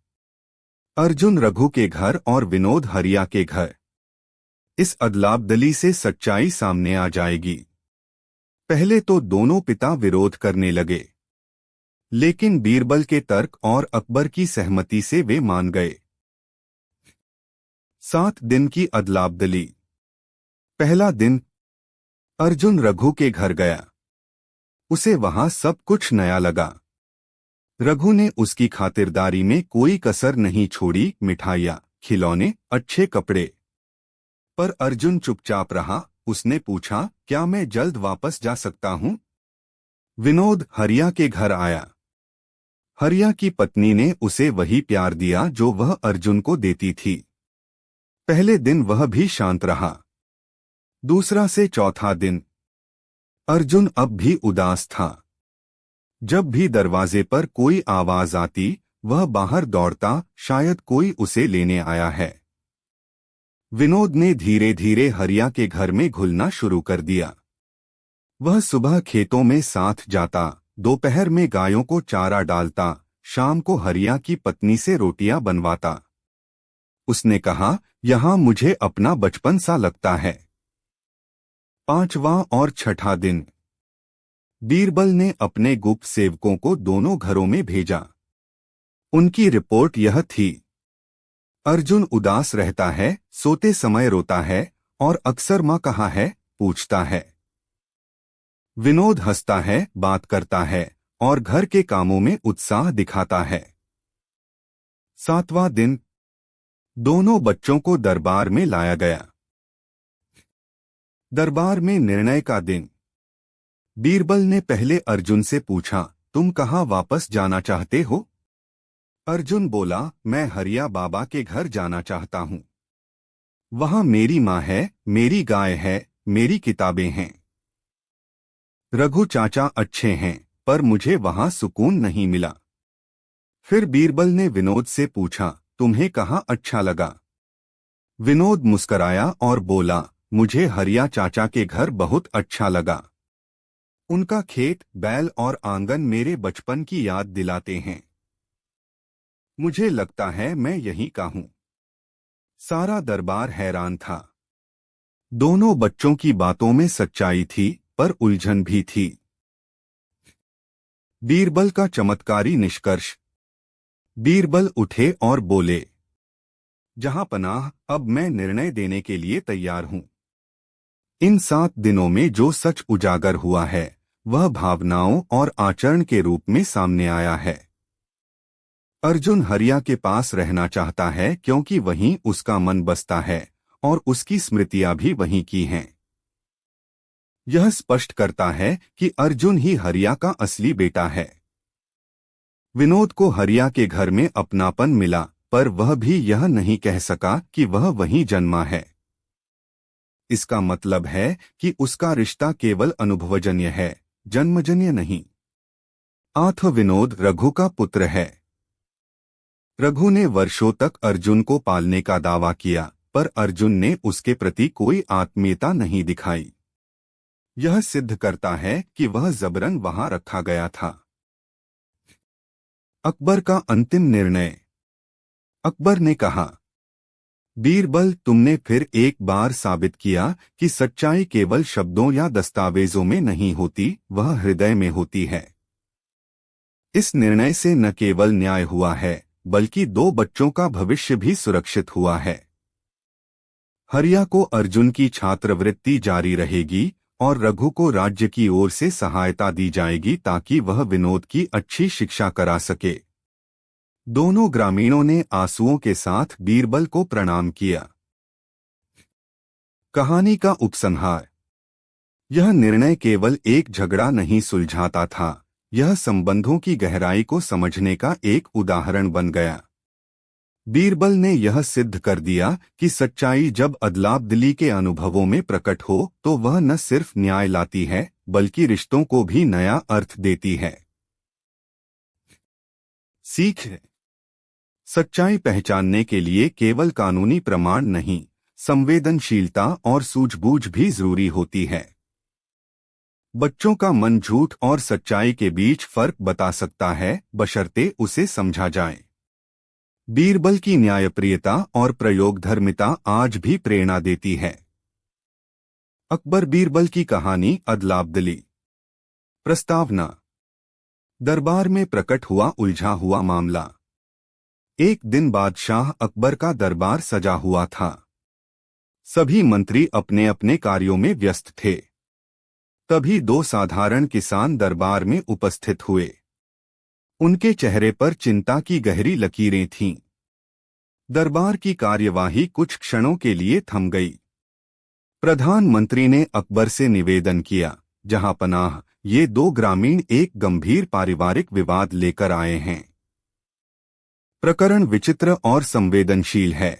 अर्जुन रघु के घर और विनोद हरिया के घर। इस अदलाबदली से सच्चाई सामने आ जाएगी। पहले तो दोनों पिता विरोध करने लगे, लेकिन बीरबल के तर्क और अकबर की सहमति से वे मान गए। 7 दिन की अदलाबदली। पहला दिन, अर्जुन रघु के घर गया। उसे वहां सब कुछ नया लगा। रघु ने उसकी खातिरदारी में कोई कसर नहीं छोड़ी, मिठाइयाँ, खिलौने, अच्छे कपड़े। पर अर्जुन चुपचाप रहा। उसने पूछा, क्या मैं जल्द वापस जा सकता हूँ? विनोद हरिया के घर आया। हरिया की पत्नी ने उसे वही प्यार दिया जो वह अर्जुन को देती थी। पहले दिन वह भी शांत रहा। दूसरा से चौथा दिन अर्जुन अब भी उदास था। जब भी दरवाजे पर कोई आवाज आती वह बाहर दौड़ता, शायद कोई उसे लेने आया है। विनोद ने धीरे धीरे हरिया के घर में घुलना शुरू कर दिया। वह सुबह खेतों में साथ जाता, दोपहर में गायों को चारा डालता, शाम को हरिया की पत्नी से रोटियां बनवाता। उसने कहा, यहाँ मुझे अपना बचपन सा लगता है। पांचवां और छठा दिन बीरबल ने अपने गुप्त सेवकों को दोनों घरों में भेजा। उनकी रिपोर्ट यह थी, अर्जुन उदास रहता है, सोते समय रोता है और अक्सर माँ कहाँ है पूछता है। विनोद हंसता है, बात करता है और घर के कामों में उत्साह दिखाता है। सातवां दिन दोनों बच्चों को दरबार में लाया गया। दरबार में निर्णय का दिन। बीरबल ने पहले अर्जुन से पूछा, तुम कहाँ वापस जाना चाहते हो? अर्जुन बोला, मैं हरिया बाबा के घर जाना चाहता हूँ। वहाँ मेरी माँ है, मेरी गाय है, मेरी किताबें हैं। रघु चाचा अच्छे हैं, पर मुझे वहाँ सुकून नहीं मिला। फिर बीरबल ने विनोद से पूछा, तुम्हें कहाँ अच्छा लगा? विनोद मुस्कराया और बोला, मुझे हरिया चाचा के घर बहुत अच्छा लगा। उनका खेत, बैल और आंगन मेरे बचपन की याद दिलाते हैं। मुझे लगता है मैं यहीं का हूं। सारा दरबार हैरान था। दोनों बच्चों की बातों में सच्चाई थी, पर उलझन भी थी। बीरबल का चमत्कारी निष्कर्ष। बीरबल उठे और बोले, जहां पनाह, अब मैं निर्णय देने के लिए तैयार हूं। इन 7 दिनों में जो सच उजागर हुआ है वह भावनाओं और आचरण के रूप में सामने आया है। अर्जुन हरिया के पास रहना चाहता है क्योंकि वहीं उसका मन बसता है और उसकी स्मृतियां भी वहीं की हैं। यह स्पष्ट करता है कि अर्जुन ही हरिया का असली बेटा है। विनोद को हरिया के घर में अपनापन मिला, पर वह भी यह नहीं कह सका कि वह वहीं जन्मा है। इसका मतलब है कि उसका रिश्ता केवल अनुभवजन्य है, जन्मजन्य नहीं। आठ विनोद रघु का पुत्र है। रघु ने वर्षों तक अर्जुन को पालने का दावा किया, पर अर्जुन ने उसके प्रति कोई आत्मीयता नहीं दिखाई। यह सिद्ध करता है कि वह जबरन वहां रखा गया था। अकबर का अंतिम निर्णय। अकबर ने कहा, बीरबल, तुमने फिर एक बार साबित किया कि सच्चाई केवल शब्दों या दस्तावेजों में नहीं होती, वह हृदय में होती है। इस निर्णय से न केवल न्याय हुआ है, बल्कि 2 बच्चों का भविष्य भी सुरक्षित हुआ है। हरिया को अर्जुन की छात्रवृत्ति जारी रहेगी और रघु को राज्य की ओर से सहायता दी जाएगी ताकि वह विनोद की अच्छी शिक्षा करा सके। दोनों ग्रामीणों ने आंसुओं के साथ बीरबल को प्रणाम किया। कहानी का उपसंहार। यह निर्णय केवल एक झगड़ा नहीं सुलझाता था, यह संबंधों की गहराई को समझने का एक उदाहरण बन गया। बीरबल ने यह सिद्ध कर दिया कि सच्चाई जब अदलाबदली के अनुभवों में प्रकट हो तो वह न सिर्फ न्याय लाती है, बल्कि रिश्तों को भी नया अर्थ देती है। सीख। सच्चाई पहचानने के लिए केवल कानूनी प्रमाण नहीं, संवेदनशीलता और सूझबूझ भी जरूरी होती है। बच्चों का मन झूठ और सच्चाई के बीच फर्क बता सकता है, बशर्ते उसे समझा जाए। बीरबल की न्यायप्रियता और प्रयोगधर्मिता आज भी प्रेरणा देती है। अकबर बीरबल की कहानी अदलाबदली। प्रस्तावना। दरबार में प्रकट हुआ उलझा हुआ मामला। एक दिन बादशाह अकबर का दरबार सजा हुआ था। सभी मंत्री अपने अपने कार्यों में व्यस्त थे। तभी 2 साधारण किसान दरबार में उपस्थित हुए। उनके चेहरे पर चिंता की गहरी लकीरें थीं। दरबार की कार्यवाही कुछ क्षणों के लिए थम गई। प्रधानमंत्री ने अकबर से निवेदन किया, जहां पनाह, ये दो ग्रामीण एक गंभीर पारिवारिक विवाद लेकर आए हैं। प्रकरण विचित्र और संवेदनशील है।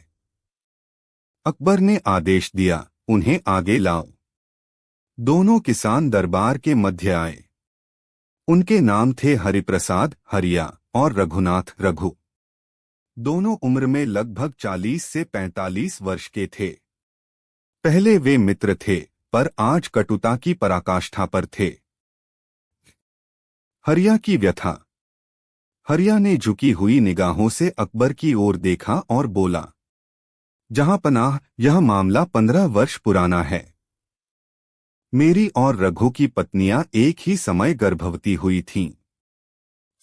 अकबर ने आदेश दिया, उन्हें आगे लाओ। दोनों किसान दरबार के मध्य आए। उनके नाम थे हरिप्रसाद हरिया और रघुनाथ रघु। दोनों उम्र में लगभग 40 से 45 वर्ष के थे। पहले वे मित्र थे, पर आज कटुता की पराकाष्ठा पर थे। हरिया की व्यथा। हरिया ने झुकी हुई निगाहों से अकबर की ओर देखा और बोला, जहां पनाह, यह मामला 15 वर्ष पुराना है। मेरी और रघु की पत्नियां एक ही समय गर्भवती हुई थीं।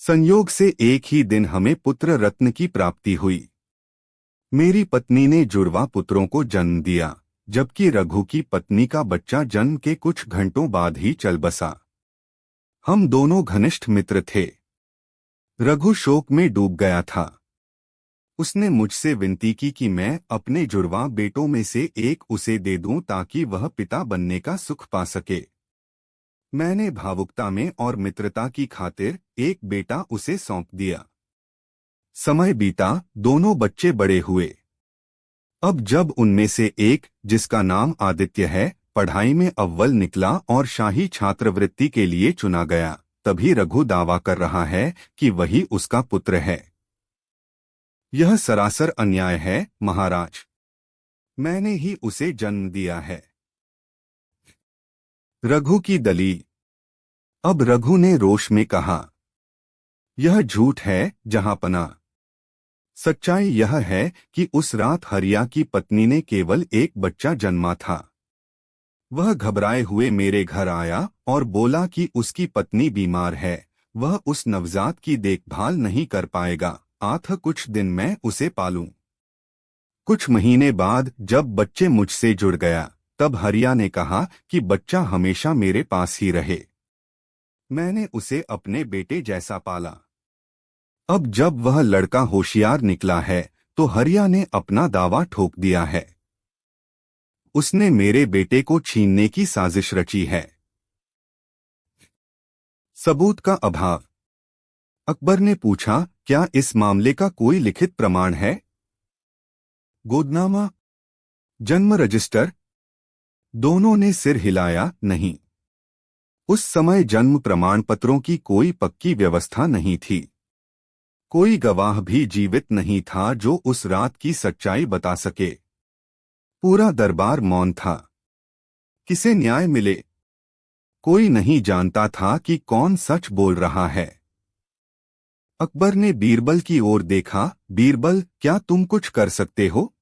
संयोग से एक ही दिन हमें पुत्र रत्न की प्राप्ति हुई। मेरी पत्नी ने जुड़वा पुत्रों को जन्म दिया, जबकि रघु की पत्नी का बच्चा जन्म के कुछ घंटों बाद ही चल बसा। हम दोनों घनिष्ठ मित्र थे। रघु शोक में डूब गया था। उसने मुझसे विनती की कि मैं अपने जुड़वा बेटों में से एक उसे दे दूं ताकि वह पिता बनने का सुख पा सके। मैंने भावुकता में और मित्रता की खातिर एक बेटा उसे सौंप दिया। समय बीता, दोनों बच्चे बड़े हुए। अब जब उनमें से एक, जिसका नाम आदित्य है, पढ़ाई में अव्वल निकला और शाही छात्रवृत्ति के लिए चुना गया, तभी रघु दावा कर रहा है कि वही उसका पुत्र है। यह सरासर अन्याय है, महाराज। मैंने ही उसे जन्म दिया है। रघु की दलील। अब रघु ने रोष में कहा, यह झूठ है, जहांपना। सच्चाई यह है कि उस रात हरिया की पत्नी ने केवल एक बच्चा जन्मा था। वह घबराए हुए मेरे घर आया और बोला कि उसकी पत्नी बीमार है, वह उस नवजात की देखभाल नहीं कर पाएगा, आथ कुछ दिन मैं उसे पालूं। कुछ महीने बाद जब बच्चे मुझसे जुड़ गया, तब हरिया ने कहा कि बच्चा हमेशा मेरे पास ही रहे। मैंने उसे अपने बेटे जैसा पाला। अब जब वह लड़का होशियार निकला है, तो हरिया ने अपना दावा ठोक दिया है। उसने मेरे बेटे को छीनने की साजिश रची है। सबूत का अभाव। अकबर ने पूछा, क्या इस मामले का कोई लिखित प्रमाण है? गोदनामा, जन्म रजिस्टर? दोनों ने सिर हिलाया, नहीं। उस समय जन्म प्रमाण पत्रों की कोई पक्की व्यवस्था नहीं थी। कोई गवाह भी जीवित नहीं था जो उस रात की सच्चाई बता सके। पूरा दरबार मौन था। किसे न्याय मिले? कोई नहीं जानता था कि कौन सच बोल रहा है। अकबर ने बीरबल की ओर देखा, बीरबल, क्या तुम कुछ कर सकते हो?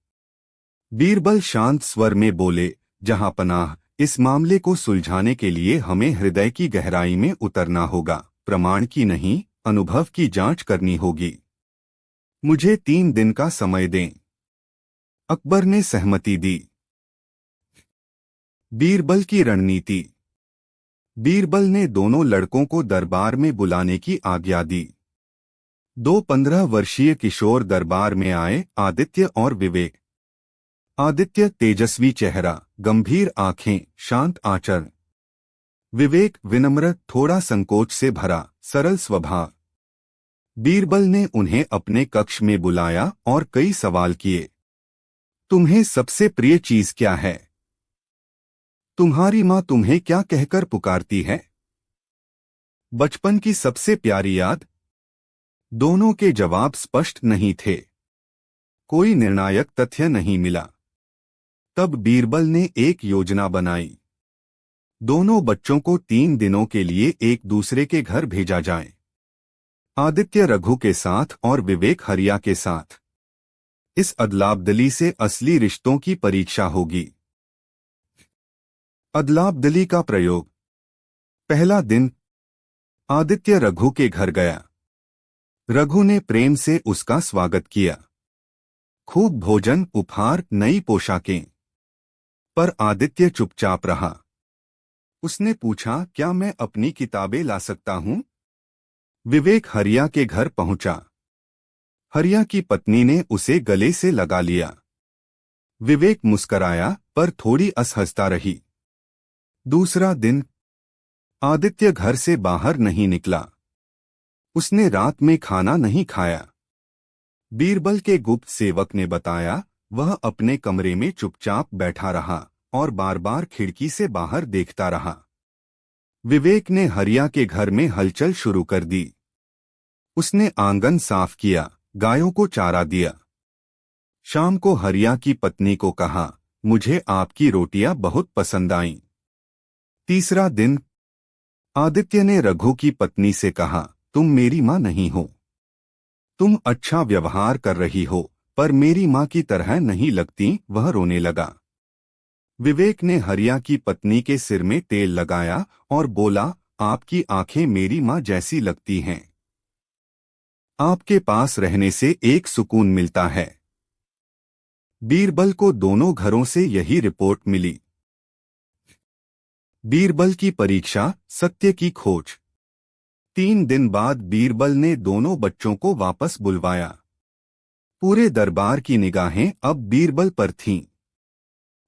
बीरबल शांत स्वर में बोले, जहांपनाह, इस मामले को सुलझाने के लिए हमें हृदय की गहराई में उतरना होगा, प्रमाण की नहीं, अनुभव की जांच करनी होगी। मुझे 3 दिन का समय दें। अकबर ने सहमति दी। बीरबल की रणनीति। बीरबल ने दोनों लड़कों को दरबार में बुलाने की आज्ञा दी। 2 15 वर्षीय किशोर दरबार में आए, आदित्य और विवेक। आदित्य तेजस्वी चेहरा, गंभीर आंखें, शांत आचरण। विवेक विनम्र, थोड़ा संकोच से भरा, सरल स्वभाव। बीरबल ने उन्हें अपने कक्ष में बुलाया और कई सवाल किए। तुम्हें सबसे प्रिय चीज क्या है? तुम्हारी माँ तुम्हें क्या कहकर पुकारती है? बचपन की सबसे प्यारी याद? दोनों के जवाब स्पष्ट नहीं थे। कोई निर्णायक तथ्य नहीं मिला। तब बीरबल ने एक योजना बनाई। दोनों बच्चों को 3 दिनों के लिए एक दूसरे के घर भेजा जाए। आदित्य रघु के साथ और विवेक हरिया के साथ। इस अदलाबदली से असली रिश्तों की परीक्षा होगी। अदलाबदली का प्रयोग। पहला दिन। आदित्य रघु के घर गया। रघु ने प्रेम से उसका स्वागत किया। खूब भोजन, उपहार, नई पोशाकें। पर आदित्य चुपचाप रहा। उसने पूछा, क्या मैं अपनी किताबें ला सकता हूं? विवेक हरिया के घर पहुंचा। हरिया की पत्नी ने उसे गले से लगा लिया। विवेक मुस्कराया, पर थोड़ी असहजता रही। दूसरा दिन। आदित्य घर से बाहर नहीं निकला। उसने रात में खाना नहीं खाया। बीरबल के गुप्त सेवक ने बताया, वह अपने कमरे में चुपचाप बैठा रहा और बार बार खिड़की से बाहर देखता रहा। विवेक ने हरिया के घर में हलचल शुरू कर दी। उसने आंगन साफ किया, गायों को चारा दिया। शाम को हरिया की पत्नी को कहा, मुझे आपकी रोटियां बहुत पसंद आईं। तीसरा दिन आदित्य ने रघु की पत्नी से कहा, तुम मेरी मां नहीं हो। तुम अच्छा व्यवहार कर रही हो, पर मेरी मां की तरह नहीं लगती। वह रोने लगा। विवेक ने हरिया की पत्नी के सिर में तेल लगाया और बोला, आपकी आंखें मेरी मां जैसी लगती हैं। आपके पास रहने से एक सुकून मिलता है। बीरबल को दोनों घरों से यही रिपोर्ट मिली। बीरबल की परीक्षा, सत्य की खोज। 3 दिन बाद बीरबल ने दोनों बच्चों को वापस बुलवाया। पूरे दरबार की निगाहें अब बीरबल पर थीं।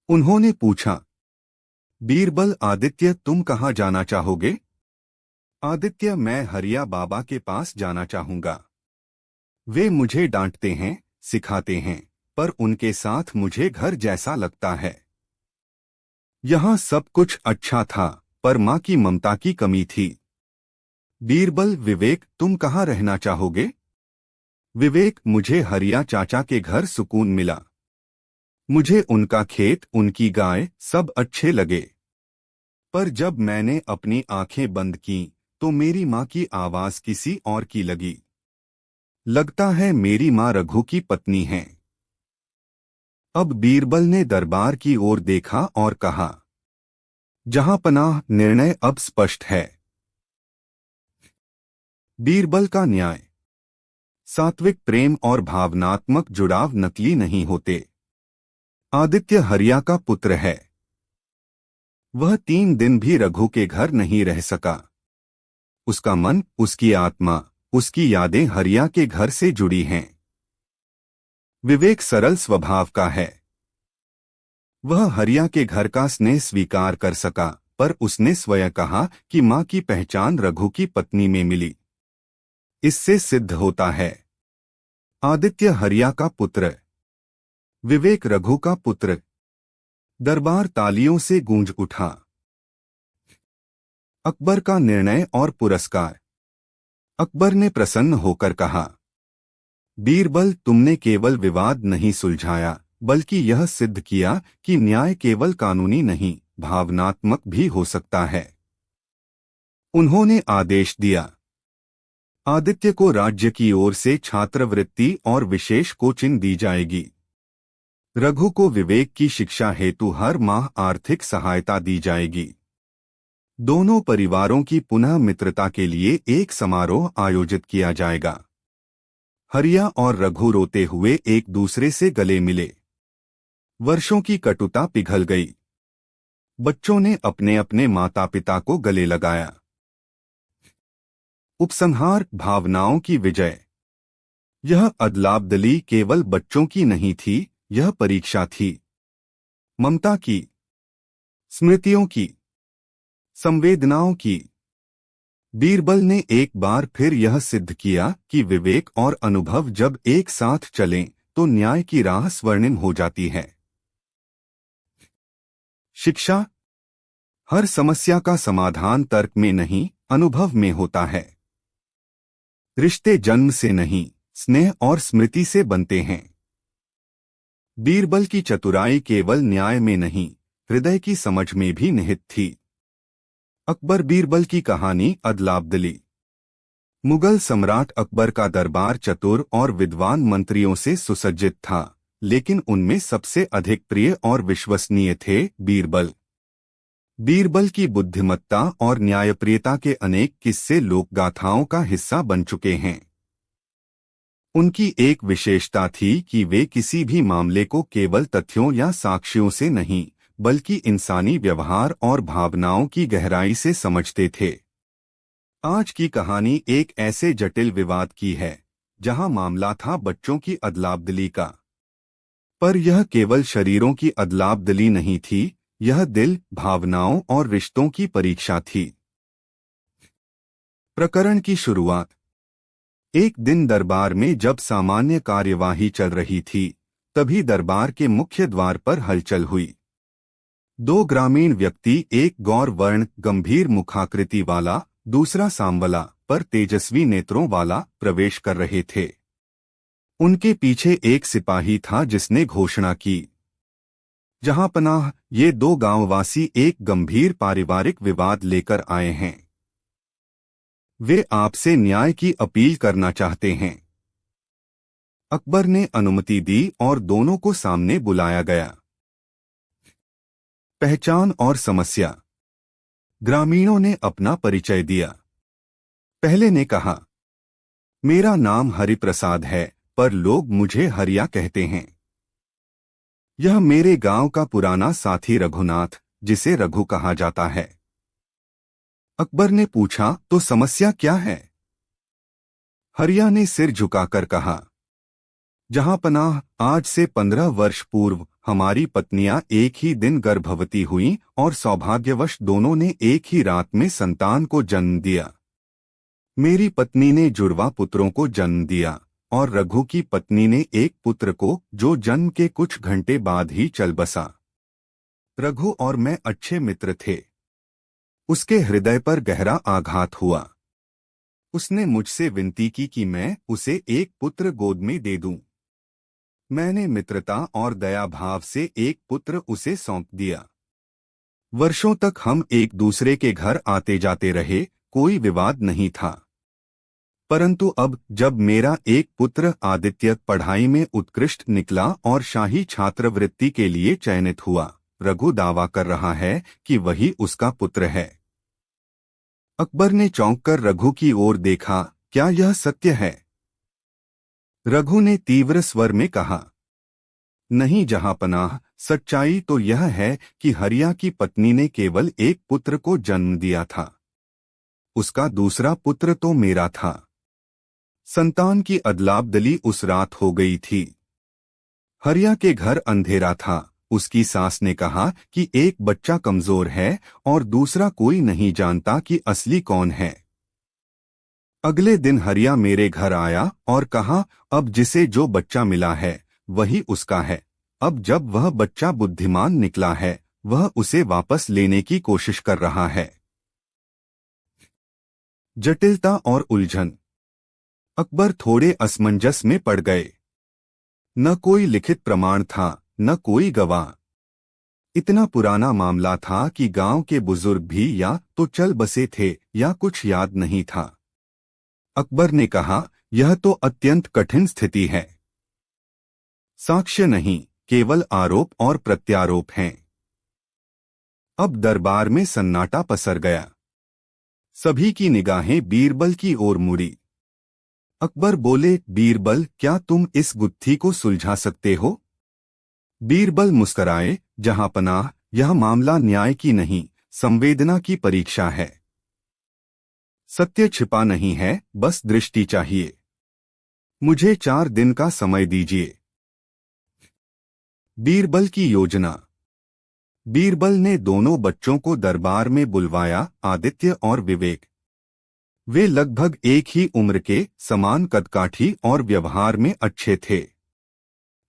उन्होंने पूछा, बीरबल आदित्य, तुम कहाँ जाना चाहोगे? आदित्य, मैं हरिया बाबा के पास जाना चाहूंगा। वे मुझे डांटते हैं, सिखाते हैं, पर उनके साथ मुझे घर जैसा लगता है। यहाँ सब कुछ अच्छा था, पर माँ की ममता की कमी थी। बीरबल, विवेक, तुम कहाँ रहना चाहोगे? विवेक, मुझे हरिया चाचा के घर सुकून मिला। मुझे उनका खेत, उनकी गाय सब अच्छे लगे। पर जब मैंने अपनी आंखें बंद की तो मेरी माँ की आवाज किसी और की लगी। लगता है मेरी माँ रघु की पत्नी है। अब बीरबल ने दरबार की ओर देखा और कहा, जहांपनाह, निर्णय अब स्पष्ट है। बीरबल का न्याय। सात्विक प्रेम और भावनात्मक जुड़ाव नकली नहीं होते। आदित्य हरिया का पुत्र है। वह 3 दिन भी रघु के घर नहीं रह सका। उसका मन, उसकी आत्मा, उसकी यादें हरिया के घर से जुड़ी हैं। विवेक सरल स्वभाव का है। वह हरिया के घर का स्नेह स्वीकार कर सका, पर उसने स्वयं कहा कि मां की पहचान रघु की पत्नी में मिली। इससे सिद्ध होता है, आदित्य हरिया का पुत्र, विवेक रघु का पुत्र। दरबार तालियों से गूंज उठा। अकबर का निर्णय और पुरस्कार। अकबर ने प्रसन्न होकर कहा, बीरबल, तुमने केवल विवाद नहीं सुलझाया, बल्कि यह सिद्ध किया कि न्याय केवल कानूनी नहीं, भावनात्मक भी हो सकता है। उन्होंने आदेश दिया, आदित्य को राज्य की ओर से छात्रवृत्ति और विशेष कोचिंग दी जाएगी। रघु को विवेक की शिक्षा हेतु हर माह आर्थिक सहायता दी जाएगी। दोनों परिवारों की पुनः मित्रता के लिए एक समारोह आयोजित किया जाएगा। हरिया और रघु रोते हुए एक दूसरे से गले मिले। वर्षों की कटुता पिघल गई। बच्चों ने अपने अपने माता पिता को गले लगाया। उपसंहार, भावनाओं की विजय। यह अदलाबदली केवल बच्चों की नहीं थी, यह परीक्षा थी। ममता की, स्मृतियों की, संवेदनाओं की। बीरबल ने एक बार फिर यह सिद्ध किया कि विवेक और अनुभव जब एक साथ चलें तो न्याय की राह स्वर्णिम हो जाती है। शिक्षा। हर समस्या का समाधान तर्क में नहीं, अनुभव में होता है। रिश्ते जन्म से नहीं, स्नेह और स्मृति से बनते हैं। बीरबल की चतुराई केवल न्याय में नहीं, हृदय की समझ में भी निहित थी। अकबर बीरबल की कहानी, अदलाबदली। मुगल सम्राट अकबर का दरबार चतुर और विद्वान मंत्रियों से सुसज्जित था, लेकिन उनमें सबसे अधिक प्रिय और विश्वसनीय थे बीरबल। बीरबल की बुद्धिमत्ता और न्यायप्रियता के अनेक किस्से लोकगाथाओं का हिस्सा बन चुके हैं। उनकी एक विशेषता थी कि वे किसी भी मामले को केवल तथ्यों या साक्ष्यों से नहीं, बल्कि इंसानी व्यवहार और भावनाओं की गहराई से समझते थे। आज की कहानी एक ऐसे जटिल विवाद की है, जहां मामला था बच्चों की अदलाबदली का। पर यह केवल शरीरों की अदलाबदली नहीं थी, यह दिल, भावनाओं और रिश्तों की परीक्षा थी। प्रकरण की शुरुआत। एक दिन दरबार में जब सामान्य कार्यवाही चल रही थी, तभी दरबार के मुख्य द्वार पर हलचल हुई। दो ग्रामीण व्यक्ति, एक गौर वर्ण गंभीर मुखाकृति वाला, दूसरा सांवला पर तेजस्वी नेत्रों वाला, प्रवेश कर रहे थे। उनके पीछे एक सिपाही था जिसने घोषणा की, जहां पनाह, ये दो गांववासी एक गंभीर पारिवारिक विवाद लेकर आए हैं। वे आपसे न्याय की अपील करना चाहते हैं। अकबर ने अनुमति दी और दोनों को सामने बुलाया गया। पहचान और समस्या। ग्रामीणों ने अपना परिचय दिया। पहले ने कहा, मेरा नाम हरिप्रसाद है, पर लोग मुझे हरिया कहते हैं। यह मेरे गांव का पुराना साथी रघुनाथ, जिसे रघु कहा जाता है। अकबर ने पूछा, तो समस्या क्या है? हरिया ने सिर झुकाकर कहा, जहां पनाह, आज से 15 वर्ष पूर्व हमारी पत्नियां एक ही दिन गर्भवती हुईं और सौभाग्यवश दोनों ने एक ही रात में संतान को जन्म दिया। मेरी पत्नी ने जुड़वा पुत्रों को जन्म दिया और रघु की पत्नी ने एक पुत्र को, जो जन्म के कुछ घंटे बाद ही चल बसा। रघु और मैं अच्छे मित्र थे। उसके हृदय पर गहरा आघात हुआ। उसने मुझसे विनती की कि मैं उसे एक पुत्र गोद में दे दूं। मैंने मित्रता और दया भाव से एक पुत्र उसे सौंप दिया। वर्षों तक हम एक दूसरे के घर आते जाते रहे, कोई विवाद नहीं था। परंतु अब जब मेरा एक पुत्र आदित्य पढ़ाई में उत्कृष्ट निकला और शाही छात्रवृत्ति के लिए चयनित हुआ, रघु दावा कर रहा है कि वही उसका पुत्र है। अकबर ने चौंककर रघु की ओर देखा, क्या यह सत्य है? रघु ने तीव्र स्वर में कहा, नहीं जहांपनाह, सच्चाई तो यह है कि हरिया की पत्नी ने केवल एक पुत्र को जन्म दिया था। उसका दूसरा पुत्र तो मेरा था। संतान की अदलाबदली उस रात हो गई थी। हरिया के घर अंधेरा था। उसकी सास ने कहा कि एक बच्चा कमजोर है और दूसरा कोई नहीं जानता कि असली कौन है। अगले दिन हरिया मेरे घर आया और कहा, अब जिसे जो बच्चा मिला है वही उसका है। अब जब वह बच्चा बुद्धिमान निकला है, वह उसे वापस लेने की कोशिश कर रहा है। जटिलता और उलझन। अकबर थोड़े असमंजस में पड़ गए। न कोई लिखित प्रमाण था, न कोई गवाह। इतना पुराना मामला था कि गांव के बुजुर्ग भी या तो चल बसे थे या कुछ याद नहीं था। अकबर ने कहा, यह तो अत्यंत कठिन स्थिति है। साक्ष्य नहीं, केवल आरोप और प्रत्यारोप हैं। अब दरबार में सन्नाटा पसर गया। सभी की निगाहें बीरबल की ओर मुड़ी। अकबर बोले, बीरबल, क्या तुम इस गुत्थी को सुलझा सकते हो? बीरबल मुस्कराए, जहांपनाह, यह मामला न्याय की नहीं, संवेदना की परीक्षा है। सत्य छिपा नहीं है, बस दृष्टि चाहिए। मुझे 4 दिन का समय दीजिए। बीरबल की योजना। बीरबल ने दोनों बच्चों को दरबार में बुलवाया, आदित्य और विवेक। वे लगभग एक ही उम्र के, समान कदकाठी और व्यवहार में अच्छे थे।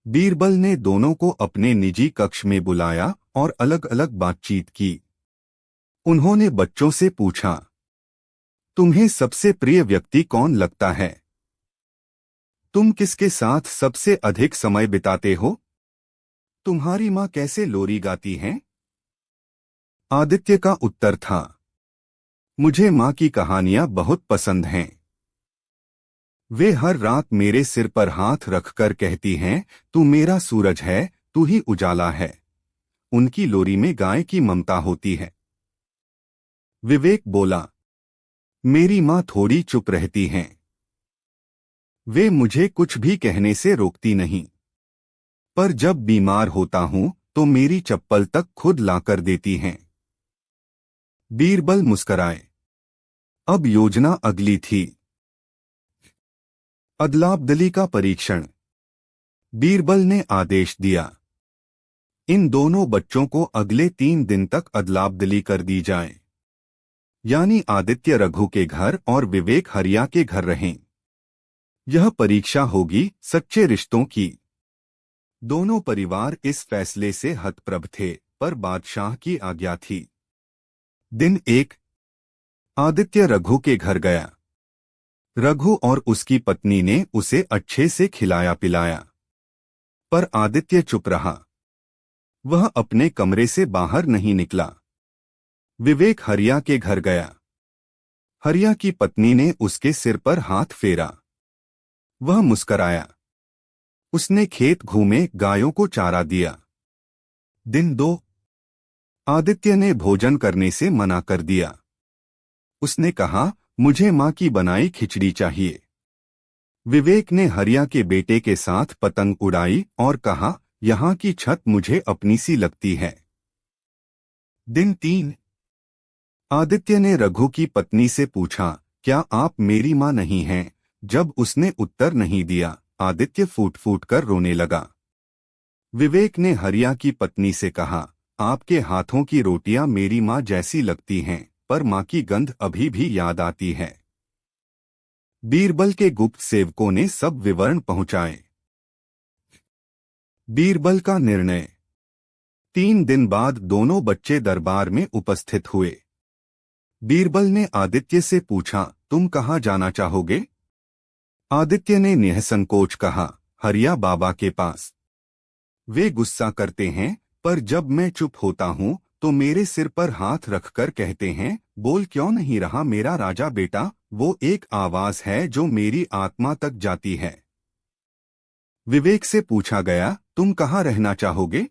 बीरबल ने दोनों को अपने निजी कक्ष में बुलाया और अलग अलग बातचीत की। उन्होंने बच्चों से पूछा, तुम्हें सबसे प्रिय व्यक्ति कौन लगता है? तुम किसके साथ सबसे अधिक समय बिताते हो? तुम्हारी माँ कैसे लोरी गाती हैं? आदित्य का उत्तर था, मुझे माँ की कहानियां बहुत पसंद हैं। वे हर रात मेरे सिर पर हाथ रखकर कहती हैं, तू मेरा सूरज है, तू ही उजाला है। उनकी लोरी में गाय की ममता होती है। विवेक बोला, मेरी माँ थोड़ी चुप रहती हैं। वे मुझे कुछ भी कहने से रोकती नहीं, पर जब बीमार होता हूं तो मेरी चप्पल तक खुद लाकर देती हैं। बीरबल मुस्कराए। अब योजना अगली थी। अदलाबदली का परीक्षण। बीरबल ने आदेश दिया, इन दोनों बच्चों को अगले 3 दिन तक अदलाबदली कर दी जाए। यानी आदित्य रघु के घर और विवेक हरिया के घर रहें। यह परीक्षा होगी सच्चे रिश्तों की। दोनों परिवार इस फैसले से हतप्रभ थे, पर बादशाह की आज्ञा थी। दिन 1। आदित्य रघु के घर गया। रघु और उसकी पत्नी ने उसे अच्छे से खिलाया पिलाया, पर आदित्य चुप रहा। वह अपने कमरे से बाहर नहीं निकला। विवेक हरिया के घर गया। हरिया की पत्नी ने उसके सिर पर हाथ फेरा। वह मुस्कराया। उसने खेत घूमे गायों को चारा दिया। दिन 2। आदित्य ने भोजन करने से मना कर दिया। उसने कहा, मुझे मां की बनाई खिचड़ी चाहिए। विवेक ने हरिया के बेटे के साथ पतंग उड़ाई और कहा, यहाँ की छत मुझे अपनी सी लगती है। दिन 3। आदित्य ने रघु की पत्नी से पूछा, क्या आप मेरी मां नहीं हैं? जब उसने उत्तर नहीं दिया, आदित्य फूट फूट कर रोने लगा। विवेक ने हरिया की पत्नी से कहा, आपके हाथों की रोटियां मेरी मां जैसी लगती हैं, पर मां की गंध अभी भी याद आती है। बीरबल के गुप्त सेवकों ने सब विवरण पहुंचाए। बीरबल का निर्णय। 3 दिन बाद दोनों बच्चे दरबार में उपस्थित हुए। बीरबल ने आदित्य से पूछा, तुम कहाँ जाना चाहोगे? आदित्य ने निःसंकोच कहा, हरिया बाबा के पास। वे गुस्सा करते हैं, पर जब मैं चुप होता हूँ तो मेरे सिर पर हाथ रखकर कहते हैं, बोल क्यों नहीं रहा मेरा राजा बेटा? वो एक आवाज है जो मेरी आत्मा तक जाती है। विवेक से पूछा गया, तुम कहाँ रहना चाहोगे?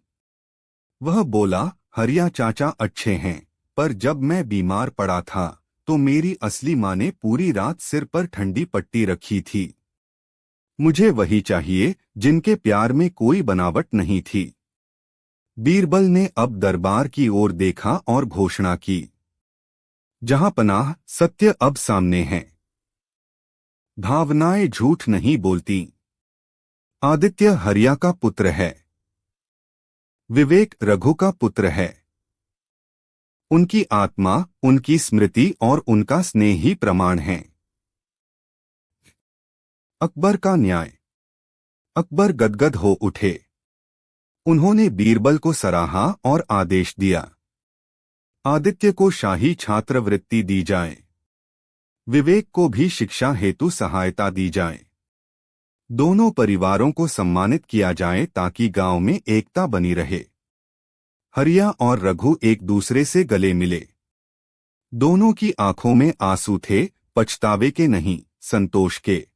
वह बोला, हरिया चाचा अच्छे हैं, पर जब मैं बीमार पड़ा था तो मेरी असली माँ ने पूरी रात सिर पर ठंडी पट्टी रखी थी। मुझे वही चाहिए जिनके प्यार में कोई बनावट नहीं थी। बीरबल ने अब दरबार की ओर देखा और घोषणा की, जहां पनाह सत्य अब सामने है। भावनाएं झूठ नहीं बोलती। आदित्य हरिया का पुत्र है। विवेक रघु का पुत्र है। उनकी आत्मा, उनकी स्मृति और उनका स्नेह ही प्रमाण है। अकबर का न्याय। अकबर गदगद हो उठे। उन्होंने बीरबल को सराहा और आदेश दिया, आदित्य को शाही छात्रवृत्ति दी जाए। विवेक को भी शिक्षा हेतु सहायता दी जाए। दोनों परिवारों को सम्मानित किया जाए ताकि गांव में एकता बनी रहे। हरिया और रघु एक दूसरे से गले मिले। दोनों की आंखों में आंसू थे, पछतावे के नहीं, संतोष के।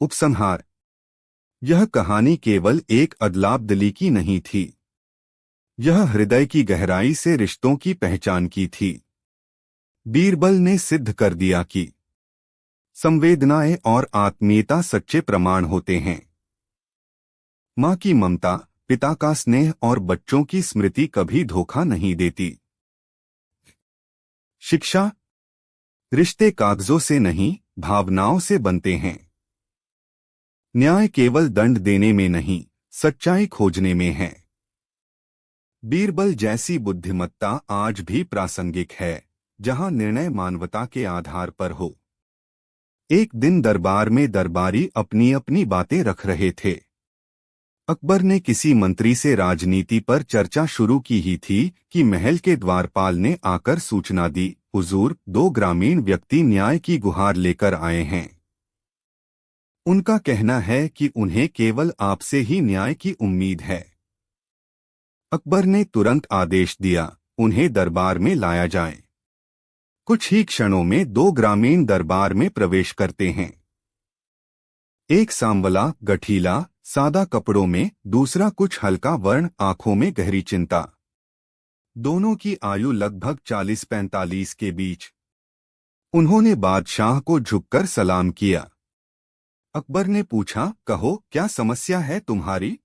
उपसंहार। यह कहानी केवल एक अदलाबदली की नहीं थी। यह हृदय की गहराई से रिश्तों की पहचान की थी। बीरबल ने सिद्ध कर दिया कि संवेदनाएं और आत्मीयता सच्चे प्रमाण होते हैं। मां की ममता, पिता का स्नेह और बच्चों की स्मृति कभी धोखा नहीं देती। शिक्षा। रिश्ते कागजों से नहीं, भावनाओं से बनते हैं। न्याय केवल दंड देने में नहीं, सच्चाई खोजने में है। बीरबल जैसी बुद्धिमत्ता आज भी प्रासंगिक है, जहां निर्णय मानवता के आधार पर हो। एक दिन दरबार में दरबारी अपनी अपनी बातें रख रहे थे। अकबर ने किसी मंत्री से राजनीति पर चर्चा शुरू की ही थी कि महल के द्वारपाल ने आकर सूचना दी, हुजूर, 2 ग्रामीण व्यक्ति न्याय की गुहार लेकर आए हैं। उनका कहना है कि उन्हें केवल आपसे ही न्याय की उम्मीद है। अकबर ने तुरंत आदेश दिया, उन्हें दरबार में लाया जाए। कुछ ही क्षणों में 2 ग्रामीण दरबार में प्रवेश करते हैं। एक सांवला, गठीला, सादा कपड़ों में, दूसरा कुछ हल्का वर्ण, आंखों में गहरी चिंता। दोनों की आयु लगभग 40-45 के बीच। उन्होंने बादशाह को झुककर सलाम किया। अकबर ने पूछा, कहो, क्या समस्या है तुम्हारी?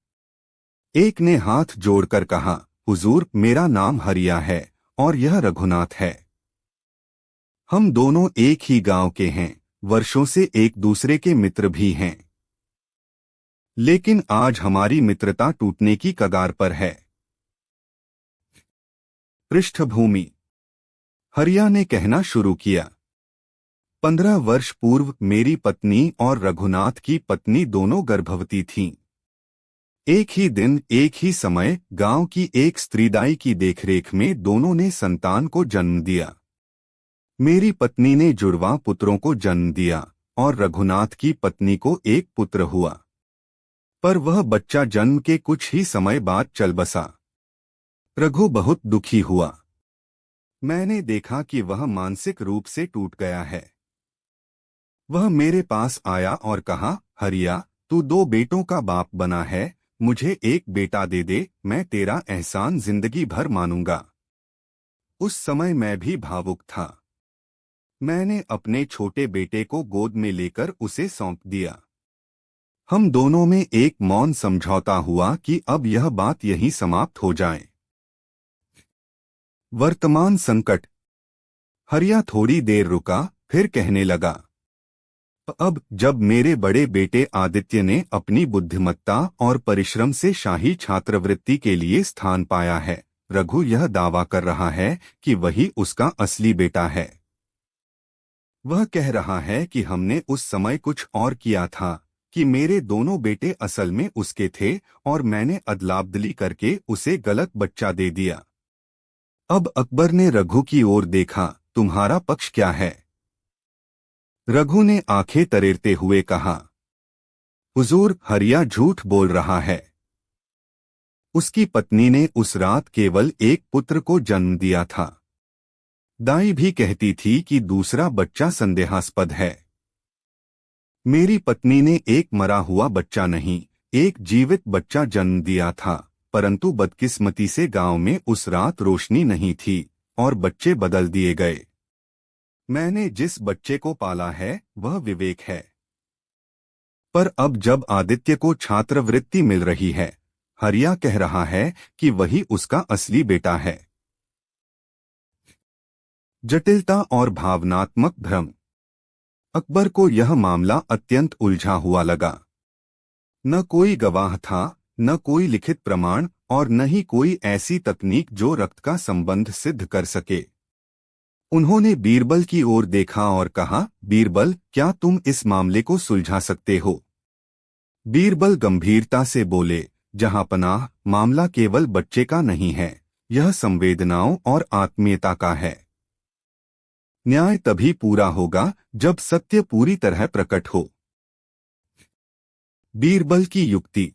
एक ने हाथ जोड़कर कहा, हुजूर, मेरा नाम हरिया है और यह रघुनाथ है। हम दोनों एक ही गांव के हैं, वर्षों से एक दूसरे के मित्र भी हैं। लेकिन आज हमारी मित्रता टूटने की कगार पर है। पृष्ठभूमि। हरिया ने कहना शुरू किया। 15 वर्ष पूर्व मेरी पत्नी और रघुनाथ की पत्नी दोनों गर्भवती थीं। एक ही दिन एक ही समय गांव की एक स्त्रीदाई की देखरेख में दोनों ने संतान को जन्म दिया। मेरी पत्नी ने जुड़वा पुत्रों को जन्म दिया और रघुनाथ की पत्नी को एक पुत्र हुआ। पर वह बच्चा जन्म के कुछ ही समय बाद चल बसा। रघु बहुत दुखी हुआ। मैंने देखा कि वह मानसिक रूप से टूट गया है। वह मेरे पास आया और कहा, हरिया, तू 2 बेटों का बाप बना है, मुझे एक बेटा दे दे, मैं तेरा एहसान जिंदगी भर मानूंगा। उस समय मैं भी भावुक था। मैंने अपने छोटे बेटे को गोद में लेकर उसे सौंप दिया। हम दोनों में एक मौन समझौता हुआ कि अब यह बात यहीं समाप्त हो जाए। वर्तमान संकट। हरिया थोड़ी देर रुका, फिर कहने लगा, अब जब मेरे बड़े बेटे आदित्य ने अपनी बुद्धिमत्ता और परिश्रम से शाही छात्रवृत्ति के लिए स्थान पाया है, रघु यह दावा कर रहा है कि वही उसका असली बेटा है। वह कह रहा है कि हमने उस समय कुछ और किया था, कि मेरे दोनों बेटे असल में उसके थे और मैंने अदलाबदली करके उसे गलत बच्चा दे दिया। अब अकबर ने रघु की ओर देखा, तुम्हारा पक्ष क्या है? रघु ने आंखें तरेरते हुए कहा, हुजूर, हरिया झूठ बोल रहा है। उसकी पत्नी ने उस रात केवल एक पुत्र को जन्म दिया था। दाई भी कहती थी कि दूसरा बच्चा संदेहास्पद है। मेरी पत्नी ने एक मरा हुआ बच्चा नहीं, एक जीवित बच्चा जन्म दिया था, परंतु बदकिस्मती से गांव में उस रात रोशनी नहीं थी और बच्चे बदल दिए गए। मैंने जिस बच्चे को पाला है वह विवेक है। पर अब जब आदित्य को छात्रवृत्ति मिल रही है, हरिया कह रहा है कि वही उसका असली बेटा है। जटिलता और भावनात्मक भ्रम। अकबर को यह मामला अत्यंत उलझा हुआ लगा। न कोई गवाह था, न कोई लिखित प्रमाण और न ही कोई ऐसी तकनीक जो रक्त का संबंध सिद्ध कर सके। उन्होंने बीरबल की ओर देखा और कहा, बीरबल, क्या तुम इस मामले को सुलझा सकते हो? बीरबल गंभीरता से बोले, जहांपनाह, मामला केवल बच्चे का नहीं है, यह संवेदनाओं और आत्मीयता का है। न्याय तभी पूरा होगा जब सत्य पूरी तरह प्रकट हो। बीरबल की युक्ति।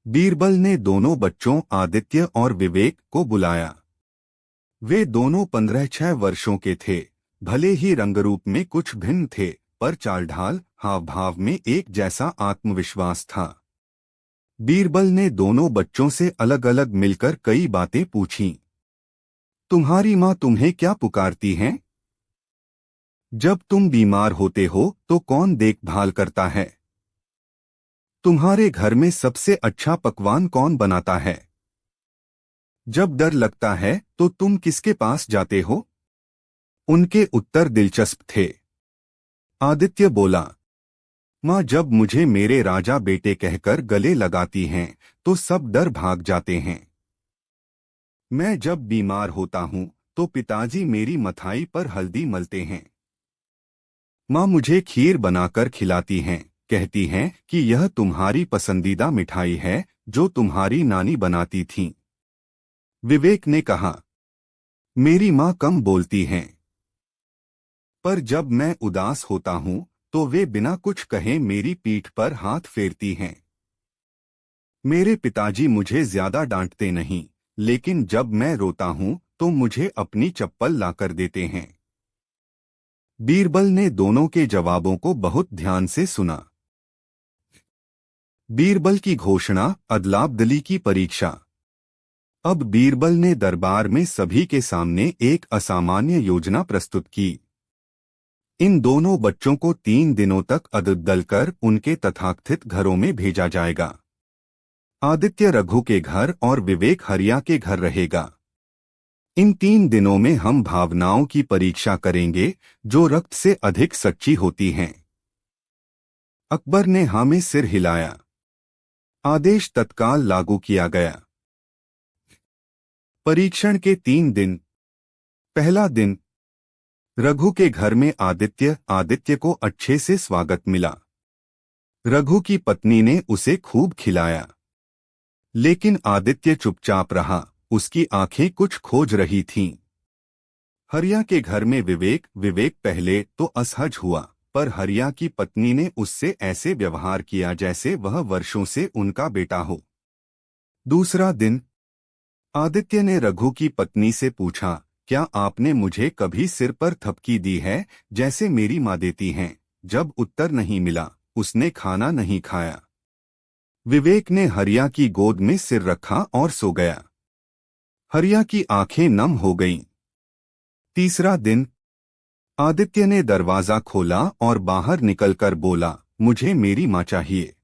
बीरबल ने दोनों बच्चों आदित्य और विवेक को बुलाया। वे दोनों 15-6 वर्षों के थे। भले ही रंगरूप में कुछ भिन्न थे, पर चालढाल, हाव भाव में एक जैसा आत्मविश्वास था। बीरबल ने दोनों बच्चों से अलग अलग मिलकर कई बातें पूछीं। तुम्हारी माँ तुम्हें क्या पुकारती हैं? जब तुम बीमार होते हो तो कौन देखभाल करता है? तुम्हारे घर में सबसे अच्छा पकवान कौन बनाता है? जब डर लगता है तो तुम किसके पास जाते हो? उनके उत्तर दिलचस्प थे। आदित्य बोला, माँ जब मुझे मेरे राजा बेटे कहकर गले लगाती हैं तो सब डर भाग जाते हैं। मैं जब बीमार होता हूँ तो पिताजी मेरी मथाई पर हल्दी मलते हैं। माँ मुझे खीर बनाकर खिलाती हैं, कहती हैं कि यह तुम्हारी पसंदीदा मिठाई है जो तुम्हारी नानी बनाती थीं। विवेक ने कहा, मेरी माँ कम बोलती हैं, पर जब मैं उदास होता हूँ तो वे बिना कुछ कहे मेरी पीठ पर हाथ फेरती हैं। मेरे पिताजी मुझे ज्यादा डांटते नहीं, लेकिन जब मैं रोता हूँ तो मुझे अपनी चप्पल लाकर देते हैं। बीरबल ने दोनों के जवाबों को बहुत ध्यान से सुना। बीरबल की घोषणा, अदलाबदली की परीक्षा। अब बीरबल ने दरबार में सभी के सामने एक असामान्य योजना प्रस्तुत की। इन दोनों बच्चों को 3 दिनों तक अदल कर उनके तथाकथित घरों में भेजा जाएगा। आदित्य रघु के घर और विवेक हरिया के घर रहेगा। इन 3 दिनों में हम भावनाओं की परीक्षा करेंगे जो रक्त से अधिक सच्ची होती हैं। अकबर ने हाँ में सिर हिलाया। आदेश तत्काल लागू किया गया। परीक्षण के 3 दिन। पहला दिन। रघु के घर में आदित्य को अच्छे से स्वागत मिला। रघु की पत्नी ने उसे खूब खिलाया, लेकिन आदित्य चुपचाप रहा। उसकी आंखें कुछ खोज रही थीं। हरिया के घर में विवेक पहले तो असहज हुआ, पर हरिया की पत्नी ने उससे ऐसे व्यवहार किया जैसे वह वर्षों से उनका बेटा हो। दूसरा दिन। आदित्य ने रघु की पत्नी से पूछा, क्या आपने मुझे कभी सिर पर थपकी दी है, जैसे मेरी माँ देती हैं? जब उत्तर नहीं मिला, उसने खाना नहीं खाया। विवेक ने हरिया की गोद में सिर रखा और सो गया। हरिया की आंखें नम हो गईं। तीसरा दिन। आदित्य ने दरवाजा खोला और बाहर निकलकर बोला, मुझे मेरी माँ चाहिए।